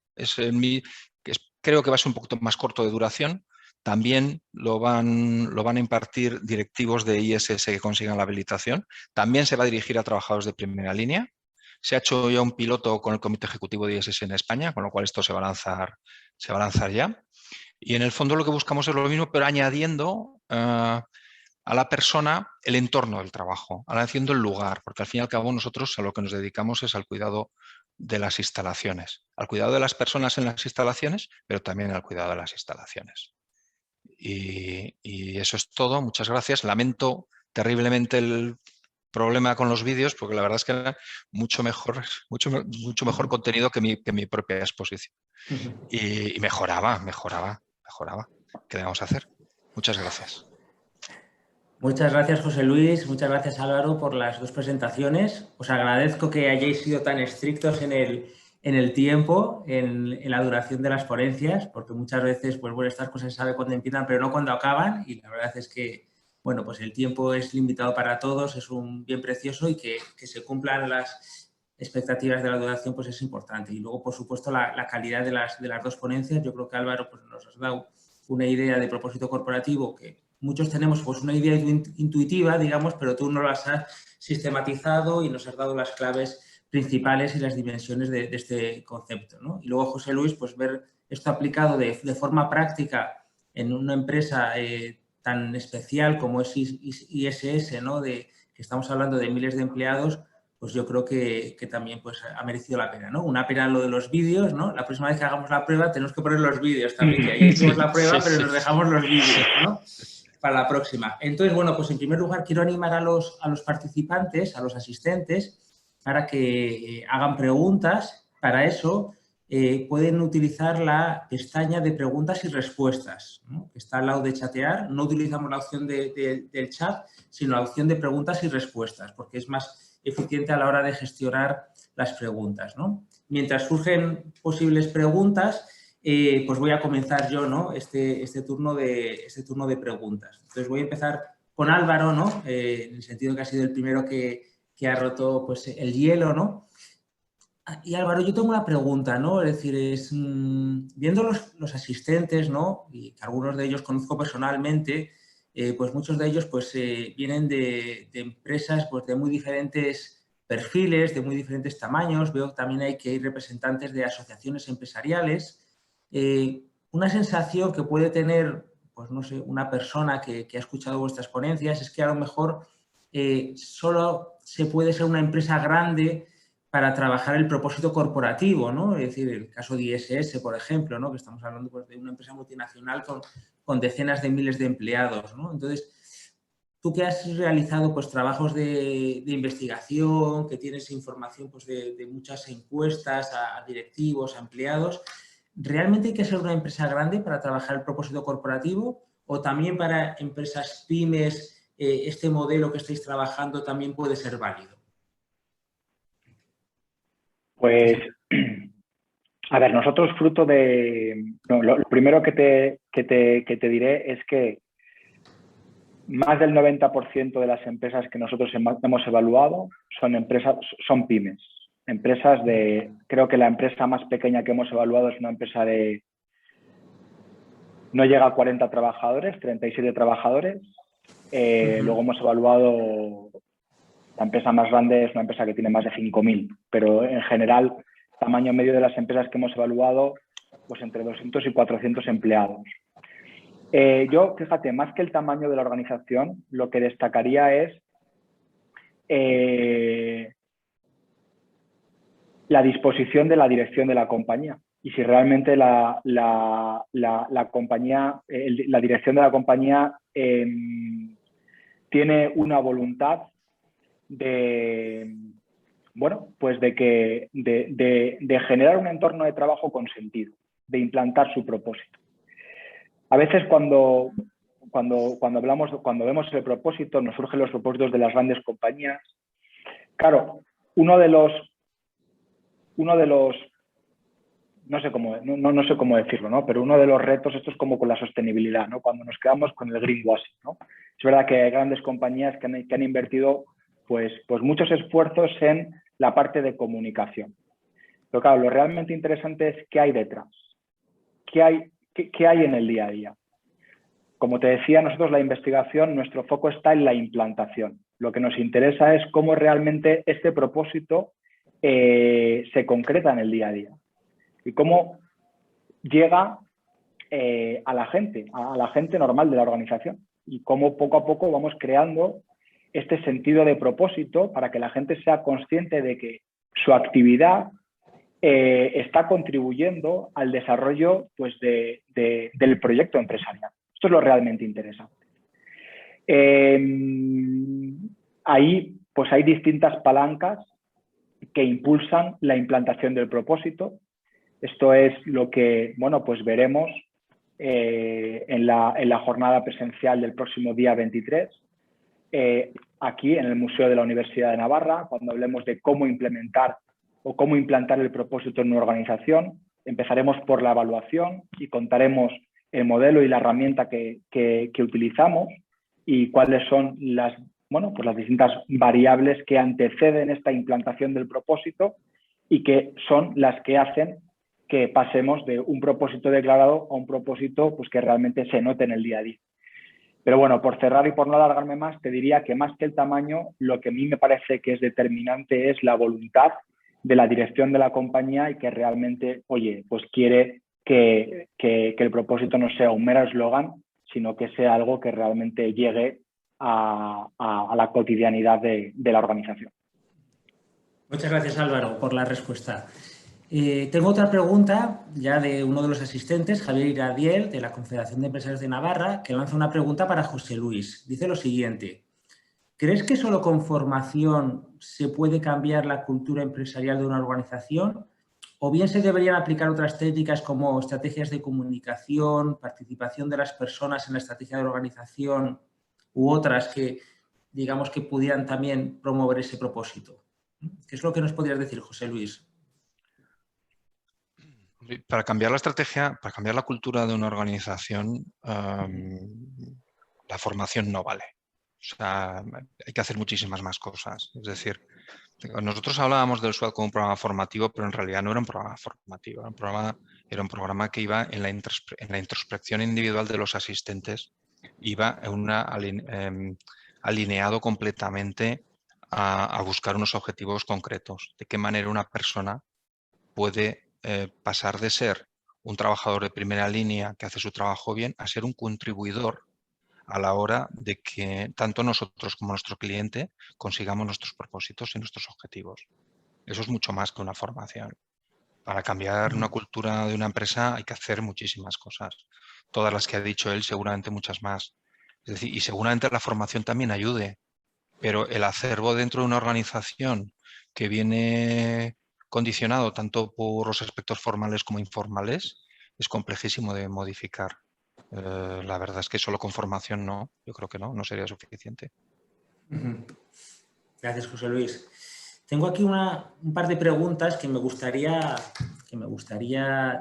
creo que va a ser un poquito más corto de duración. También lo van a impartir directivos de ISS que consigan la habilitación. También se va a dirigir a trabajadores de primera línea. Se ha hecho ya un piloto con el Comité Ejecutivo de ISS en España, con lo cual esto se va a lanzar ya. Y en el fondo lo que buscamos es lo mismo, pero añadiendo a la persona el entorno del trabajo, haciendo el lugar, porque al fin y al cabo nosotros a lo que nos dedicamos es al cuidado de las instalaciones, al cuidado de las personas en las instalaciones, pero también al cuidado de las instalaciones. Y eso es todo, muchas gracias. Lamento terriblemente el problema con los vídeos, porque la verdad es que era mucho mejor contenido que mi propia exposición. Y mejoraba. ¿Qué le vamos a hacer? Muchas gracias. Muchas gracias, José Luis. Muchas gracias, Álvaro, por las dos presentaciones. Os agradezco que hayáis sido tan estrictos en el tiempo, en la duración de las ponencias, porque muchas veces, pues bueno, estas cosas se sabe cuándo empiezan, pero no cuando acaban. Y la verdad es que, bueno, pues el tiempo es limitado para todos, es un bien precioso y que se cumplan las expectativas de la duración, pues es importante. Y luego, por supuesto, la calidad de las dos ponencias. Yo creo que Álvaro pues, nos has dado una idea de propósito corporativo que muchos tenemos pues, una idea intuitiva, digamos, pero tú nos las has sistematizado y nos has dado las claves principales y las dimensiones de este concepto, ¿no? Y luego, José Luis, pues ver esto aplicado de forma práctica en una empresa tan especial como es ISS, ¿no? Que estamos hablando de miles de empleados, pues yo creo que también pues, ha merecido la pena, ¿no? Una pena lo de los vídeos, ¿no? La próxima vez que hagamos la prueba tenemos que poner los vídeos también, que ahí hicimos la prueba, pero nos dejamos los vídeos, ¿no? Para la próxima. Entonces, bueno, pues en primer lugar quiero animar a los participantes, a los asistentes, para que hagan preguntas. Para eso pueden utilizar la pestaña de preguntas y respuestas, ¿no? Que está al lado de chatear. No utilizamos la opción del chat, sino la opción de preguntas y respuestas, porque es más eficiente a la hora de gestionar las preguntas, ¿no? Mientras surgen posibles preguntas, pues voy a comenzar yo, ¿no? este turno de preguntas. Entonces voy a empezar con Álvaro, ¿no? En el sentido que ha sido el primero que ha roto pues, el hielo, ¿no? Y Álvaro, yo tengo una pregunta, ¿no? Es decir, viendo los asistentes, ¿no? Y que algunos de ellos conozco personalmente, pues muchos de ellos pues, vienen de empresas pues, de muy diferentes perfiles, de muy diferentes tamaños. Veo que también hay representantes de asociaciones empresariales. Una sensación que puede tener, pues no sé, una persona que ha escuchado vuestras ponencias es que a lo mejor solo se puede ser una empresa grande para trabajar el propósito corporativo, ¿no? Es decir, el caso de ISS, por ejemplo, ¿no? Que estamos hablando pues, de una empresa multinacional con decenas de miles de empleados, ¿no? Entonces, tú que has realizado pues, trabajos de investigación, que tienes información pues, de muchas encuestas a directivos, a empleados, ¿realmente hay que ser una empresa grande para trabajar el propósito corporativo? ¿O también para empresas pymes este modelo que estáis trabajando también puede ser válido? Pues, a ver, nosotros fruto de... No, lo primero que te diré es que más del 90% de las empresas que nosotros hemos evaluado son pymes. Empresas creo que la empresa más pequeña que hemos evaluado es una empresa no llega a 40 trabajadores, 37 trabajadores. Luego hemos evaluado, la empresa más grande es una empresa que tiene más de 5.000, pero en general, tamaño medio de las empresas que hemos evaluado, pues entre 200 y 400 empleados. Yo, fíjate, más que el tamaño de la organización, lo que destacaría es la disposición de la dirección de la compañía. Y si realmente la dirección de la compañía tiene una voluntad de, bueno, pues de generar un entorno de trabajo con sentido, de implantar su propósito. A veces cuando vemos el propósito, nos surgen los propósitos de las grandes compañías. Claro, uno de los no sé cómo decirlo, ¿no? Pero uno de los retos, esto es como con la sostenibilidad, ¿no? Cuando nos quedamos con el greenwashing, ¿no? Es verdad que hay grandes compañías que han invertido pues muchos esfuerzos en la parte de comunicación. Pero claro, lo realmente interesante es qué hay detrás, qué hay en el día a día. Como te decía, nosotros la investigación, nuestro foco está en la implantación. Lo que nos interesa es cómo realmente este propósito se concreta en el día a día y cómo llega a la gente normal de la organización y cómo poco a poco vamos creando este sentido de propósito para que la gente sea consciente de que su actividad está contribuyendo al desarrollo pues, del proyecto empresarial. Esto es lo realmente interesante. Ahí pues hay distintas palancas que impulsan la implantación del propósito. Esto es lo que bueno, pues veremos en la jornada presencial del próximo día 23, aquí en el Museo de la Universidad de Navarra, cuando hablemos de cómo implementar o cómo implantar el propósito en una organización. Empezaremos por la evaluación y contaremos el modelo y la herramienta que utilizamos y cuáles son las distintas variables que anteceden esta implantación del propósito y que son las que hacen que pasemos de un propósito declarado a un propósito pues, que realmente se note en el día a día. Pero bueno, por cerrar y por no alargarme más, te diría que más que el tamaño, lo que a mí me parece que es determinante es la voluntad de la dirección de la compañía y que realmente, oye, pues quiere que el propósito no sea un mero eslogan, sino que sea algo que realmente llegue a la cotidianidad de la organización. Muchas gracias, Álvaro, por la respuesta. Tengo otra pregunta ya de uno de los asistentes, Javier Iradiel, de la Confederación de Empresarios de Navarra, que lanza una pregunta para José Luis. Dice lo siguiente: ¿crees que solo con formación se puede cambiar la cultura empresarial de una organización? ¿O bien se deberían aplicar otras técnicas como estrategias de comunicación, participación de las personas en la estrategia de la organización u otras que, digamos, que pudieran también promover ese propósito? ¿Qué es lo que nos podrías decir, José Luis? Para cambiar la estrategia, para cambiar la cultura de una organización, la formación no vale. O sea, hay que hacer muchísimas más cosas. Es decir, nosotros hablábamos del SWOT como un programa formativo, pero en realidad no era un programa formativo. Era un programa que iba en la introspección individual de los asistentes, iba alineado completamente a buscar unos objetivos concretos. De qué manera una persona puede pasar de ser un trabajador de primera línea que hace su trabajo bien a ser un contribuidor a la hora de que tanto nosotros como nuestro cliente consigamos nuestros propósitos y nuestros objetivos. Eso es mucho más que una formación. Para cambiar una cultura de una empresa hay que hacer muchísimas cosas. Todas las que ha dicho él, seguramente muchas más. Es decir, y seguramente la formación también ayude, pero el acervo dentro de una organización que viene condicionado tanto por los aspectos formales como informales es complejísimo de modificar. La verdad es que solo con formación no, yo creo que no sería suficiente. Gracias, José Luis. Tengo aquí un par de preguntas que me gustaría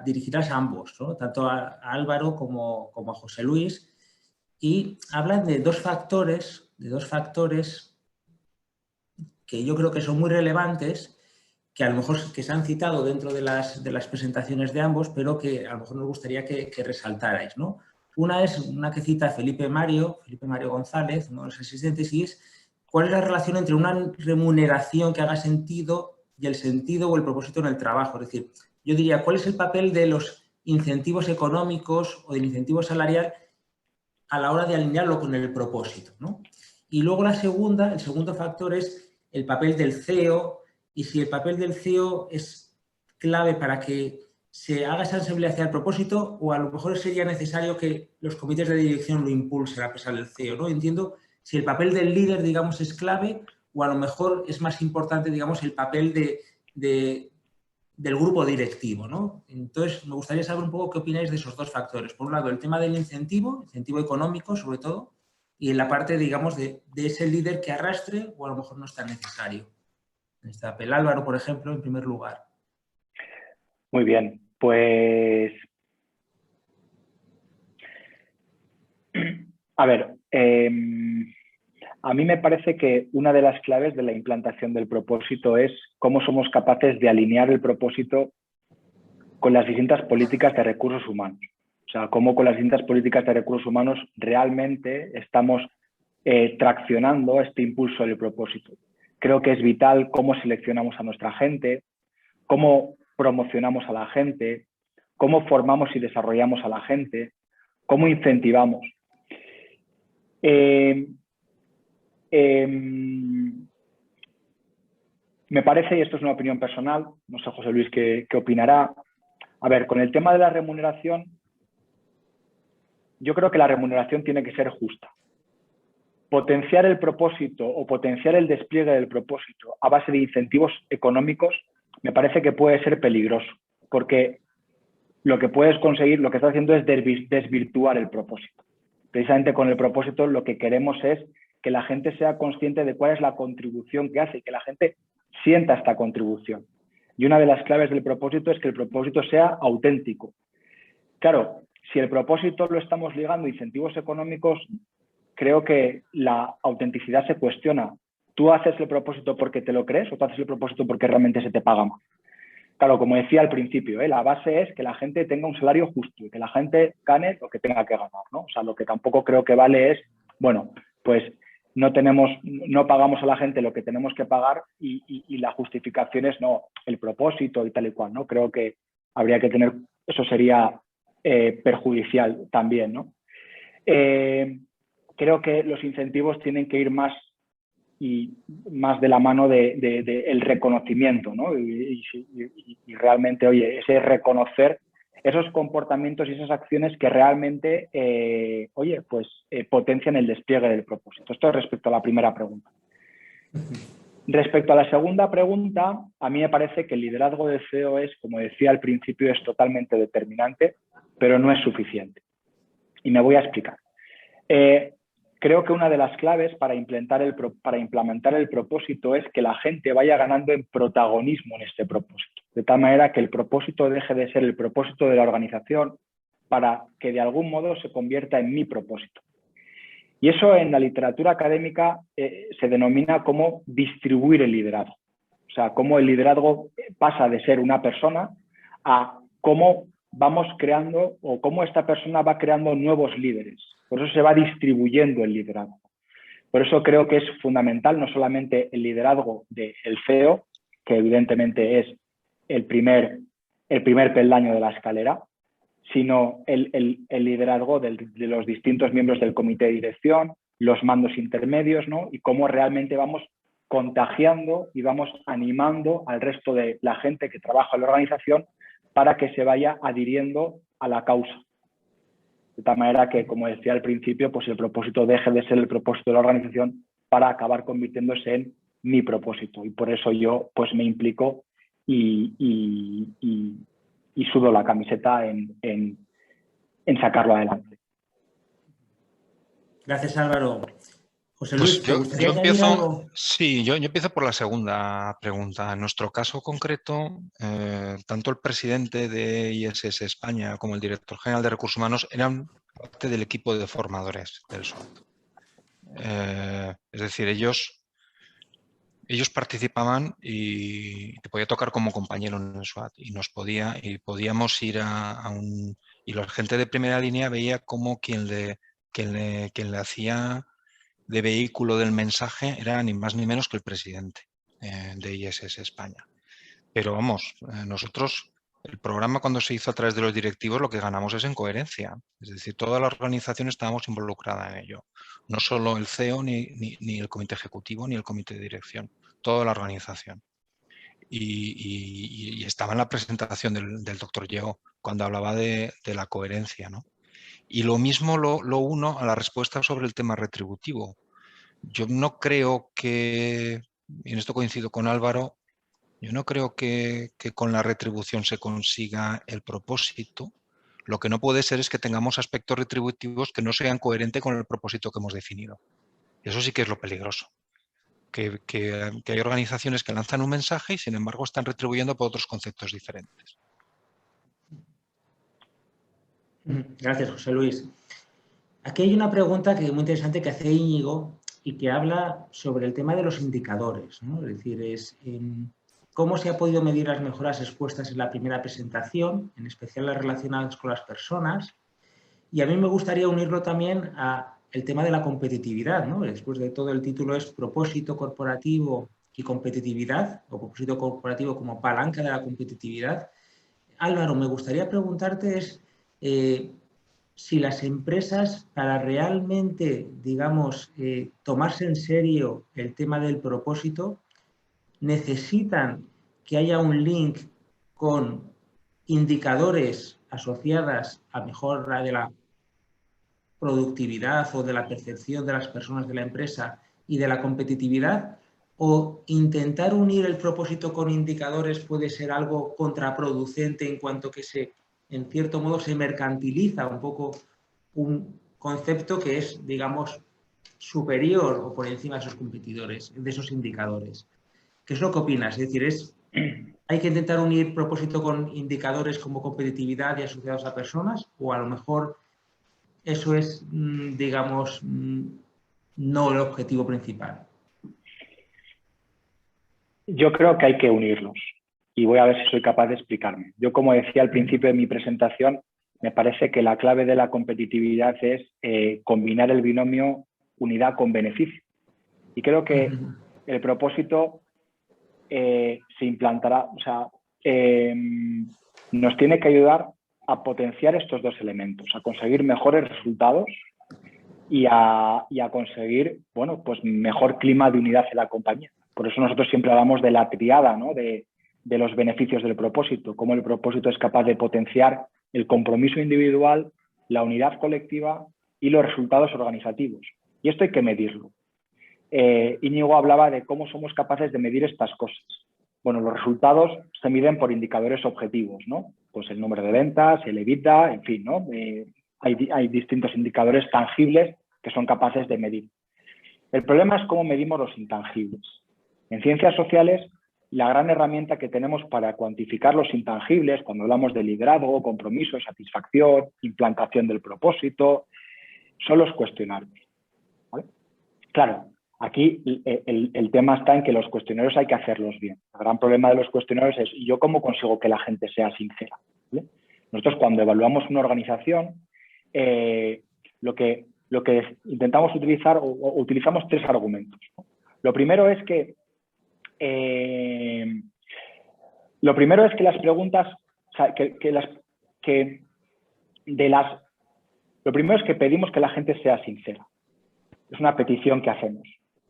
dirigirlas a ambos, ¿no? Tanto a Álvaro como a José Luis, y hablan de dos factores que yo creo que son muy relevantes, que a lo mejor que se han citado dentro de las presentaciones de ambos, pero que a lo mejor nos gustaría que resaltarais, ¿no? Una es una que cita Felipe Mario González, uno de los asistentes, y es ¿cuál es la relación entre una remuneración que haga sentido y el sentido o el propósito en el trabajo? Es decir, yo diría, ¿cuál es el papel de los incentivos económicos o del incentivo salarial a la hora de alinearlo con el propósito, ¿no? Y luego el segundo factor es el papel del CEO, y si el papel del CEO es clave para que se haga esa sensibilidad hacia el propósito, o a lo mejor sería necesario que los comités de dirección lo impulsen a pesar del CEO, ¿no? Entiendo si el papel del líder, digamos, es clave, o a lo mejor es más importante, digamos, el papel del grupo directivo, ¿no? Entonces, me gustaría saber un poco qué opináis de esos dos factores. Por un lado, el tema del incentivo económico, sobre todo, y en la parte, digamos, de ese líder que arrastre, o a lo mejor no es tan necesario. En este papel, Álvaro, por ejemplo, en primer lugar. Muy bien, pues a ver, a mí me parece que una de las claves de la implantación del propósito es cómo somos capaces de alinear el propósito con las distintas políticas de recursos humanos. O sea, cómo con las distintas políticas de recursos humanos realmente estamos traccionando este impulso del propósito. Creo que es vital cómo seleccionamos a nuestra gente, cómo promocionamos a la gente, cómo formamos y desarrollamos a la gente, cómo incentivamos. Me parece, y esto es una opinión personal, no sé José Luis qué opinará. A ver, con el tema de la remuneración, yo creo que la remuneración tiene que ser justa. Potenciar el propósito o potenciar el despliegue del propósito a base de incentivos económicos me parece que puede ser peligroso, porque lo que puedes conseguir, lo que estás haciendo es desvirtuar el propósito. Precisamente con el propósito lo que queremos es que la gente sea consciente de cuál es la contribución que hace y que la gente sienta esta contribución. Y una de las claves del propósito es que el propósito sea auténtico. Claro, si el propósito lo estamos ligando a incentivos económicos, creo que la autenticidad se cuestiona. ¿Tú haces el propósito porque te lo crees o tú haces el propósito porque realmente se te paga más? Claro, como decía al principio, la base es que la gente tenga un salario justo y que la gente gane lo que tenga que ganar, ¿no? O sea, lo que tampoco creo que vale es, bueno, pues no pagamos a la gente lo que tenemos que pagar y la justificación es no, el propósito y tal y cual, ¿no? Creo que habría que tener, eso sería perjudicial también, ¿no? Creo que los incentivos tienen que ir más de la mano del reconocimiento, ¿no? Y realmente, oye, ese reconocer esos comportamientos y esas acciones que realmente, potencian el despliegue del propósito. Esto es respecto a la primera pregunta. Respecto a la segunda pregunta, a mí me parece que el liderazgo del CEO es, como decía al principio, es totalmente determinante, pero no es suficiente. Y me voy a explicar. Creo que una de las claves para implementar el propósito es que la gente vaya ganando en protagonismo en este propósito, de tal manera que el propósito deje de ser el propósito de la organización para que de algún modo se convierta en mi propósito. Y eso en la literatura académica se denomina como distribuir el liderazgo. O sea, cómo el liderazgo pasa de ser una persona a cómo vamos creando o cómo esta persona va creando nuevos líderes. Por eso se va distribuyendo el liderazgo. Por eso creo que es fundamental no solamente el liderazgo del CEO, que evidentemente es el primer peldaño de la escalera, sino el liderazgo de los distintos miembros del comité de dirección, los mandos intermedios, ¿no? Y cómo realmente vamos contagiando y vamos animando al resto de la gente que trabaja en la organización para que se vaya adhiriendo a la causa. De tal manera que, como decía al principio, pues el propósito deje de ser el propósito de la organización para acabar convirtiéndose en mi propósito. Y por eso yo pues me implico y sudo la camiseta en sacarlo adelante. Gracias, Álvaro. José Luis, Pues ¿te gustaría añadir algo? sí, yo empiezo por la segunda pregunta. En nuestro caso concreto, tanto el presidente de ISS España como el director general de Recursos Humanos eran parte del equipo de formadores del SWAT. Es decir, ellos participaban y te podía tocar como compañero en el SWAT y podíamos ir y la gente de primera línea veía como quien le hacía de vehículo del mensaje era ni más ni menos que el presidente de ISS España. Pero vamos, nosotros, el programa cuando se hizo a través de los directivos, lo que ganamos es en coherencia. Es decir, toda la organización estábamos involucrada en ello. No solo el CEO, ni el comité ejecutivo, ni el comité de dirección. Toda la organización. Y estaba en la presentación del doctor Yeo cuando hablaba de la coherencia, ¿no? Y lo mismo lo uno a la respuesta sobre el tema retributivo. Yo no creo que, y en esto coincido con Álvaro, yo no creo que con la retribución se consiga el propósito. Lo que no puede ser es que tengamos aspectos retributivos que no sean coherentes con el propósito que hemos definido. Eso sí que es lo peligroso. Que hay organizaciones que lanzan un mensaje y sin embargo están retribuyendo por otros conceptos diferentes. Gracias, José Luis. Aquí hay una pregunta que es muy interesante que hace Íñigo y que habla sobre el tema de los indicadores, ¿no? Es decir, cómo se ha podido medir las mejoras expuestas en la primera presentación, en especial las relacionadas con las personas. Y a mí me gustaría unirlo también al tema de la competitividad, ¿no? Después de todo, el título es propósito corporativo y competitividad, o propósito corporativo como palanca de la competitividad. Álvaro, me gustaría preguntarte si las empresas, para realmente, digamos, tomarse en serio el tema del propósito, necesitan que haya un link con indicadores asociadas a mejora de la productividad o de la percepción de las personas de la empresa y de la competitividad, o intentar unir el propósito con indicadores puede ser algo contraproducente en cuanto que en cierto modo se mercantiliza un poco un concepto que es, digamos, superior o por encima de sus competidores, de esos indicadores. ¿Qué es lo que opinas? Es decir, ¿hay que intentar unir propósito con indicadores como competitividad y asociados a personas? ¿O a lo mejor eso es, digamos, no el objetivo principal? Yo creo que hay que unirlos y voy a ver si soy capaz de explicarme. Yo, como decía al principio de mi presentación, me parece que la clave de la competitividad es combinar el binomio unidad con beneficio. Y creo que el propósito se implantará, o sea, nos tiene que ayudar a potenciar estos dos elementos, a conseguir mejores resultados y a conseguir, bueno, pues mejor clima de unidad en la compañía. Por eso nosotros siempre hablamos de la triada, ¿no? de los beneficios del propósito, cómo el propósito es capaz de potenciar el compromiso individual, la unidad colectiva y los resultados organizativos. Y esto hay que medirlo. Íñigo hablaba de cómo somos capaces de medir estas cosas. Bueno, los resultados se miden por indicadores objetivos, ¿no? Pues el número de ventas, el EBITDA, en fin, ¿no? Hay distintos indicadores tangibles que son capaces de medir. El problema es cómo medimos los intangibles. En ciencias sociales, la gran herramienta que tenemos para cuantificar los intangibles, cuando hablamos de liderazgo, compromiso, satisfacción, implantación del propósito, son los cuestionarios, ¿vale? Claro, aquí el tema está en que los cuestionarios hay que hacerlos bien. El gran problema de los cuestionarios es, ¿yo cómo consigo que la gente sea sincera? ¿Vale? Nosotros, cuando evaluamos una organización, lo que intentamos utilizar, o utilizamos tres argumentos, ¿no? Lo primero es que las preguntas, o sea, lo primero es que pedimos que la gente sea sincera. Es una petición que hacemos.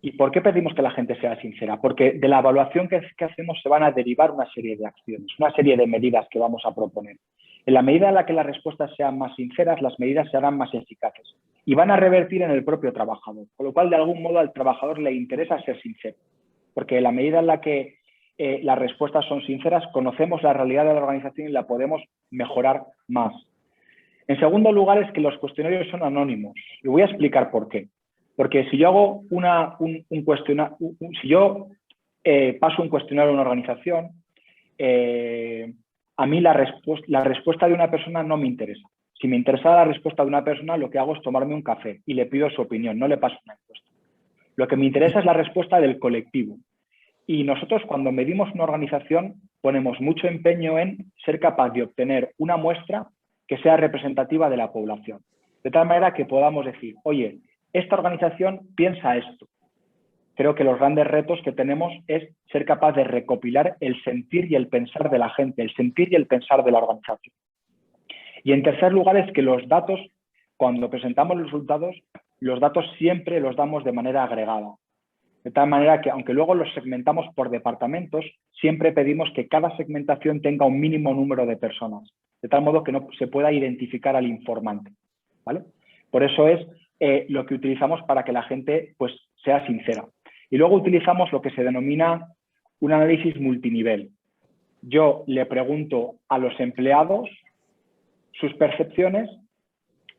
¿Y por qué pedimos que la gente sea sincera? Porque de la evaluación que hacemos se van a derivar una serie de acciones, una serie de medidas que vamos a proponer. En la medida en la que las respuestas sean más sinceras, las medidas serán más eficaces y van a revertir en el propio trabajador. Con lo cual, de algún modo, al trabajador le interesa ser sincero, porque en la medida en la que las respuestas son sinceras, conocemos la realidad de la organización y la podemos mejorar más. En segundo lugar, es que los cuestionarios son anónimos. Y voy a explicar por qué. Porque si yo hago si yo paso un cuestionario a una organización, a mí la respuesta de una persona no me interesa. Si me interesa la respuesta de una persona, lo que hago es tomarme un café y le pido su opinión, no le paso una encuesta. Lo que me interesa es la respuesta del colectivo. Y nosotros, cuando medimos una organización, ponemos mucho empeño en ser capaz de obtener una muestra que sea representativa de la población. De tal manera que podamos decir, oye, esta organización piensa esto. Creo que los grandes retos que tenemos es ser capaz de recopilar el sentir y el pensar de la gente, el sentir y el pensar de la organización. Y en tercer lugar es que los datos, cuando presentamos los datos siempre los damos de manera agregada. De tal manera que, aunque luego los segmentamos por departamentos, siempre pedimos que cada segmentación tenga un mínimo número de personas, de tal modo que no se pueda identificar al informante, ¿vale? Por eso es lo que utilizamos para que la gente pues, sea sincera. Y luego utilizamos lo que se denomina un análisis multinivel. Yo le pregunto a los empleados sus percepciones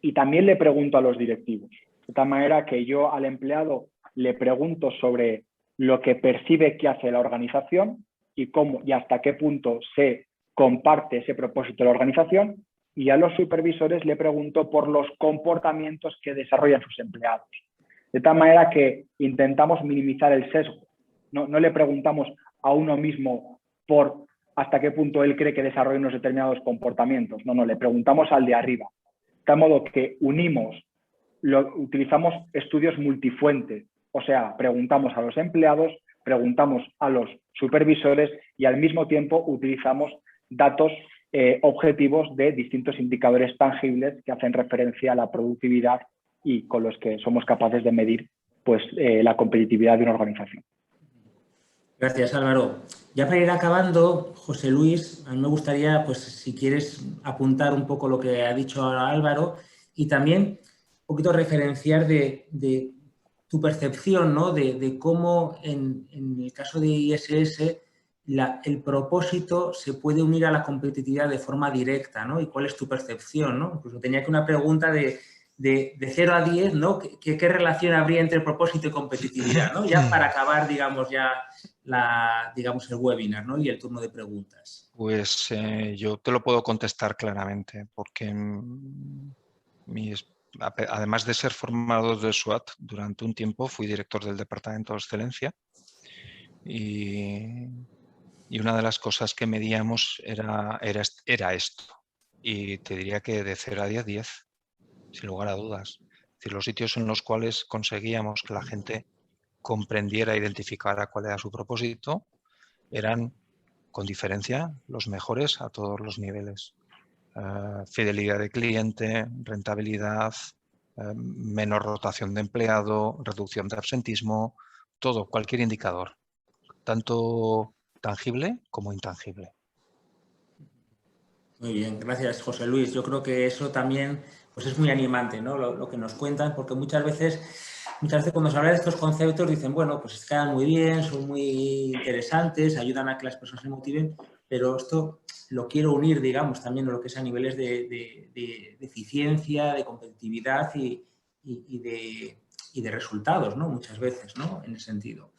y también le pregunto a los directivos. De tal manera que yo al empleado le pregunto sobre lo que percibe que hace la organización y cómo y hasta qué punto se comparte ese propósito de la organización, y a los supervisores le pregunto por los comportamientos que desarrollan sus empleados. De tal manera que intentamos minimizar el sesgo. No le preguntamos a uno mismo por hasta qué punto él cree que desarrolla unos determinados comportamientos. No, le preguntamos al de arriba. De tal modo que utilizamos estudios multifuentes. O sea, preguntamos a los empleados, preguntamos a los supervisores y al mismo tiempo utilizamos datos objetivos de distintos indicadores tangibles que hacen referencia a la productividad y con los que somos capaces de medir pues, la competitividad de una organización. Gracias, Álvaro. Ya para ir acabando, José Luis, a mí me gustaría, pues, si quieres apuntar un poco lo que ha dicho ahora Álvaro y también un poquito referenciar de tu percepción, ¿no? de cómo en el caso de ISS el propósito se puede unir a la competitividad de forma directa, ¿no? Y cuál es tu percepción, ¿no? Incluso tenía aquí una pregunta de 0 a 10, ¿no? ¿Qué relación habría entre propósito y competitividad, ¿no? Ya para acabar, digamos, el webinar, ¿no? Y el turno de preguntas. Pues yo te lo puedo contestar claramente, porque además de ser formador de SWOT, durante un tiempo fui director del Departamento de Excelencia y una de las cosas que medíamos era esto. Y te diría que de 0 a 10, 10, sin lugar a dudas. Es decir, los sitios en los cuales conseguíamos que la gente comprendiera e identificara cuál era su propósito eran, con diferencia, los mejores a todos los niveles. Fidelidad de cliente, rentabilidad, menor rotación de empleado, reducción de absentismo, todo, cualquier indicador, tanto tangible como intangible. Muy bien, gracias, José Luis. Yo creo que eso también pues es muy animante, ¿no? Lo que nos cuentan, porque muchas veces cuando se habla de estos conceptos dicen, bueno, pues quedan muy bien, son muy interesantes, ayudan a que las personas se motiven, pero esto lo quiero unir, digamos, también a lo que es a niveles de eficiencia, de competitividad y de resultados, ¿no? Muchas veces, ¿no? En ese sentido.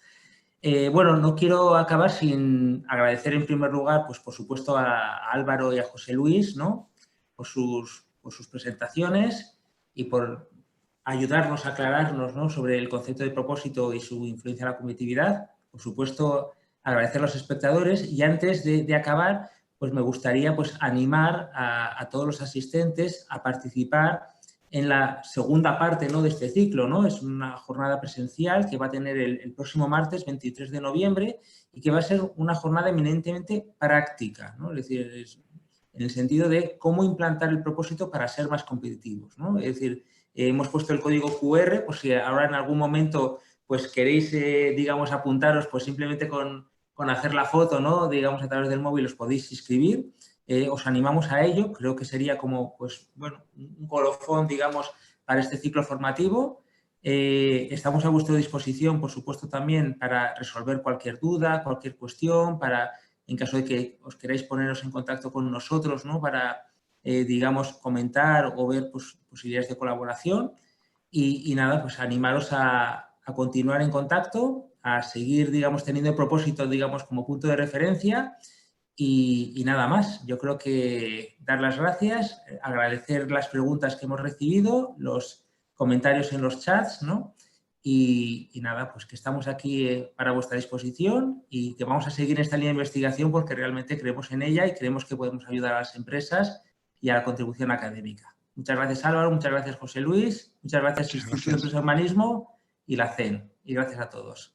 Bueno, no quiero acabar sin agradecer en primer lugar, pues por supuesto, a Álvaro y a José Luis, ¿no? Por sus presentaciones y por ayudarnos a aclararnos, ¿no? Sobre el concepto de propósito y su influencia en la competitividad. Por supuesto, agradecer a los espectadores y antes de acabar, pues me gustaría pues, animar a todos los asistentes a participar en la segunda parte, ¿no? De este ciclo, ¿no? Es una jornada presencial que va a tener el próximo martes 23 de noviembre y que va a ser una jornada eminentemente práctica, ¿no? Es decir, en el sentido de cómo implantar el propósito para ser más competitivos, ¿no? Es decir, hemos puesto el código QR, por si ahora en algún momento pues queréis, digamos, apuntaros, pues simplemente con hacer la foto, ¿no? Digamos, a través del móvil os podéis inscribir. Os animamos a ello. Creo que sería como, pues, bueno, un colofón, digamos, para este ciclo formativo. Estamos a vuestra disposición, por supuesto, también para resolver cualquier duda, cualquier cuestión, para, en caso de que os queráis poneros en contacto con nosotros, ¿no? Para, digamos, comentar o ver pues, posibilidades de colaboración. Y nada, pues animaros a continuar en contacto, a seguir, digamos, teniendo el propósito, digamos, como punto de referencia y nada más. Yo creo que dar las gracias, agradecer las preguntas que hemos recibido, los comentarios en los chats, ¿no? Y nada, pues que estamos aquí para vuestra disposición y que vamos a seguir esta línea de investigación porque realmente creemos en ella y creemos que podemos ayudar a las empresas y a la contribución académica. Muchas gracias, Álvaro. Muchas gracias, José Luis. Muchas gracias, Instituto de Empresa y Humanismo y la CEN. Y gracias a todos.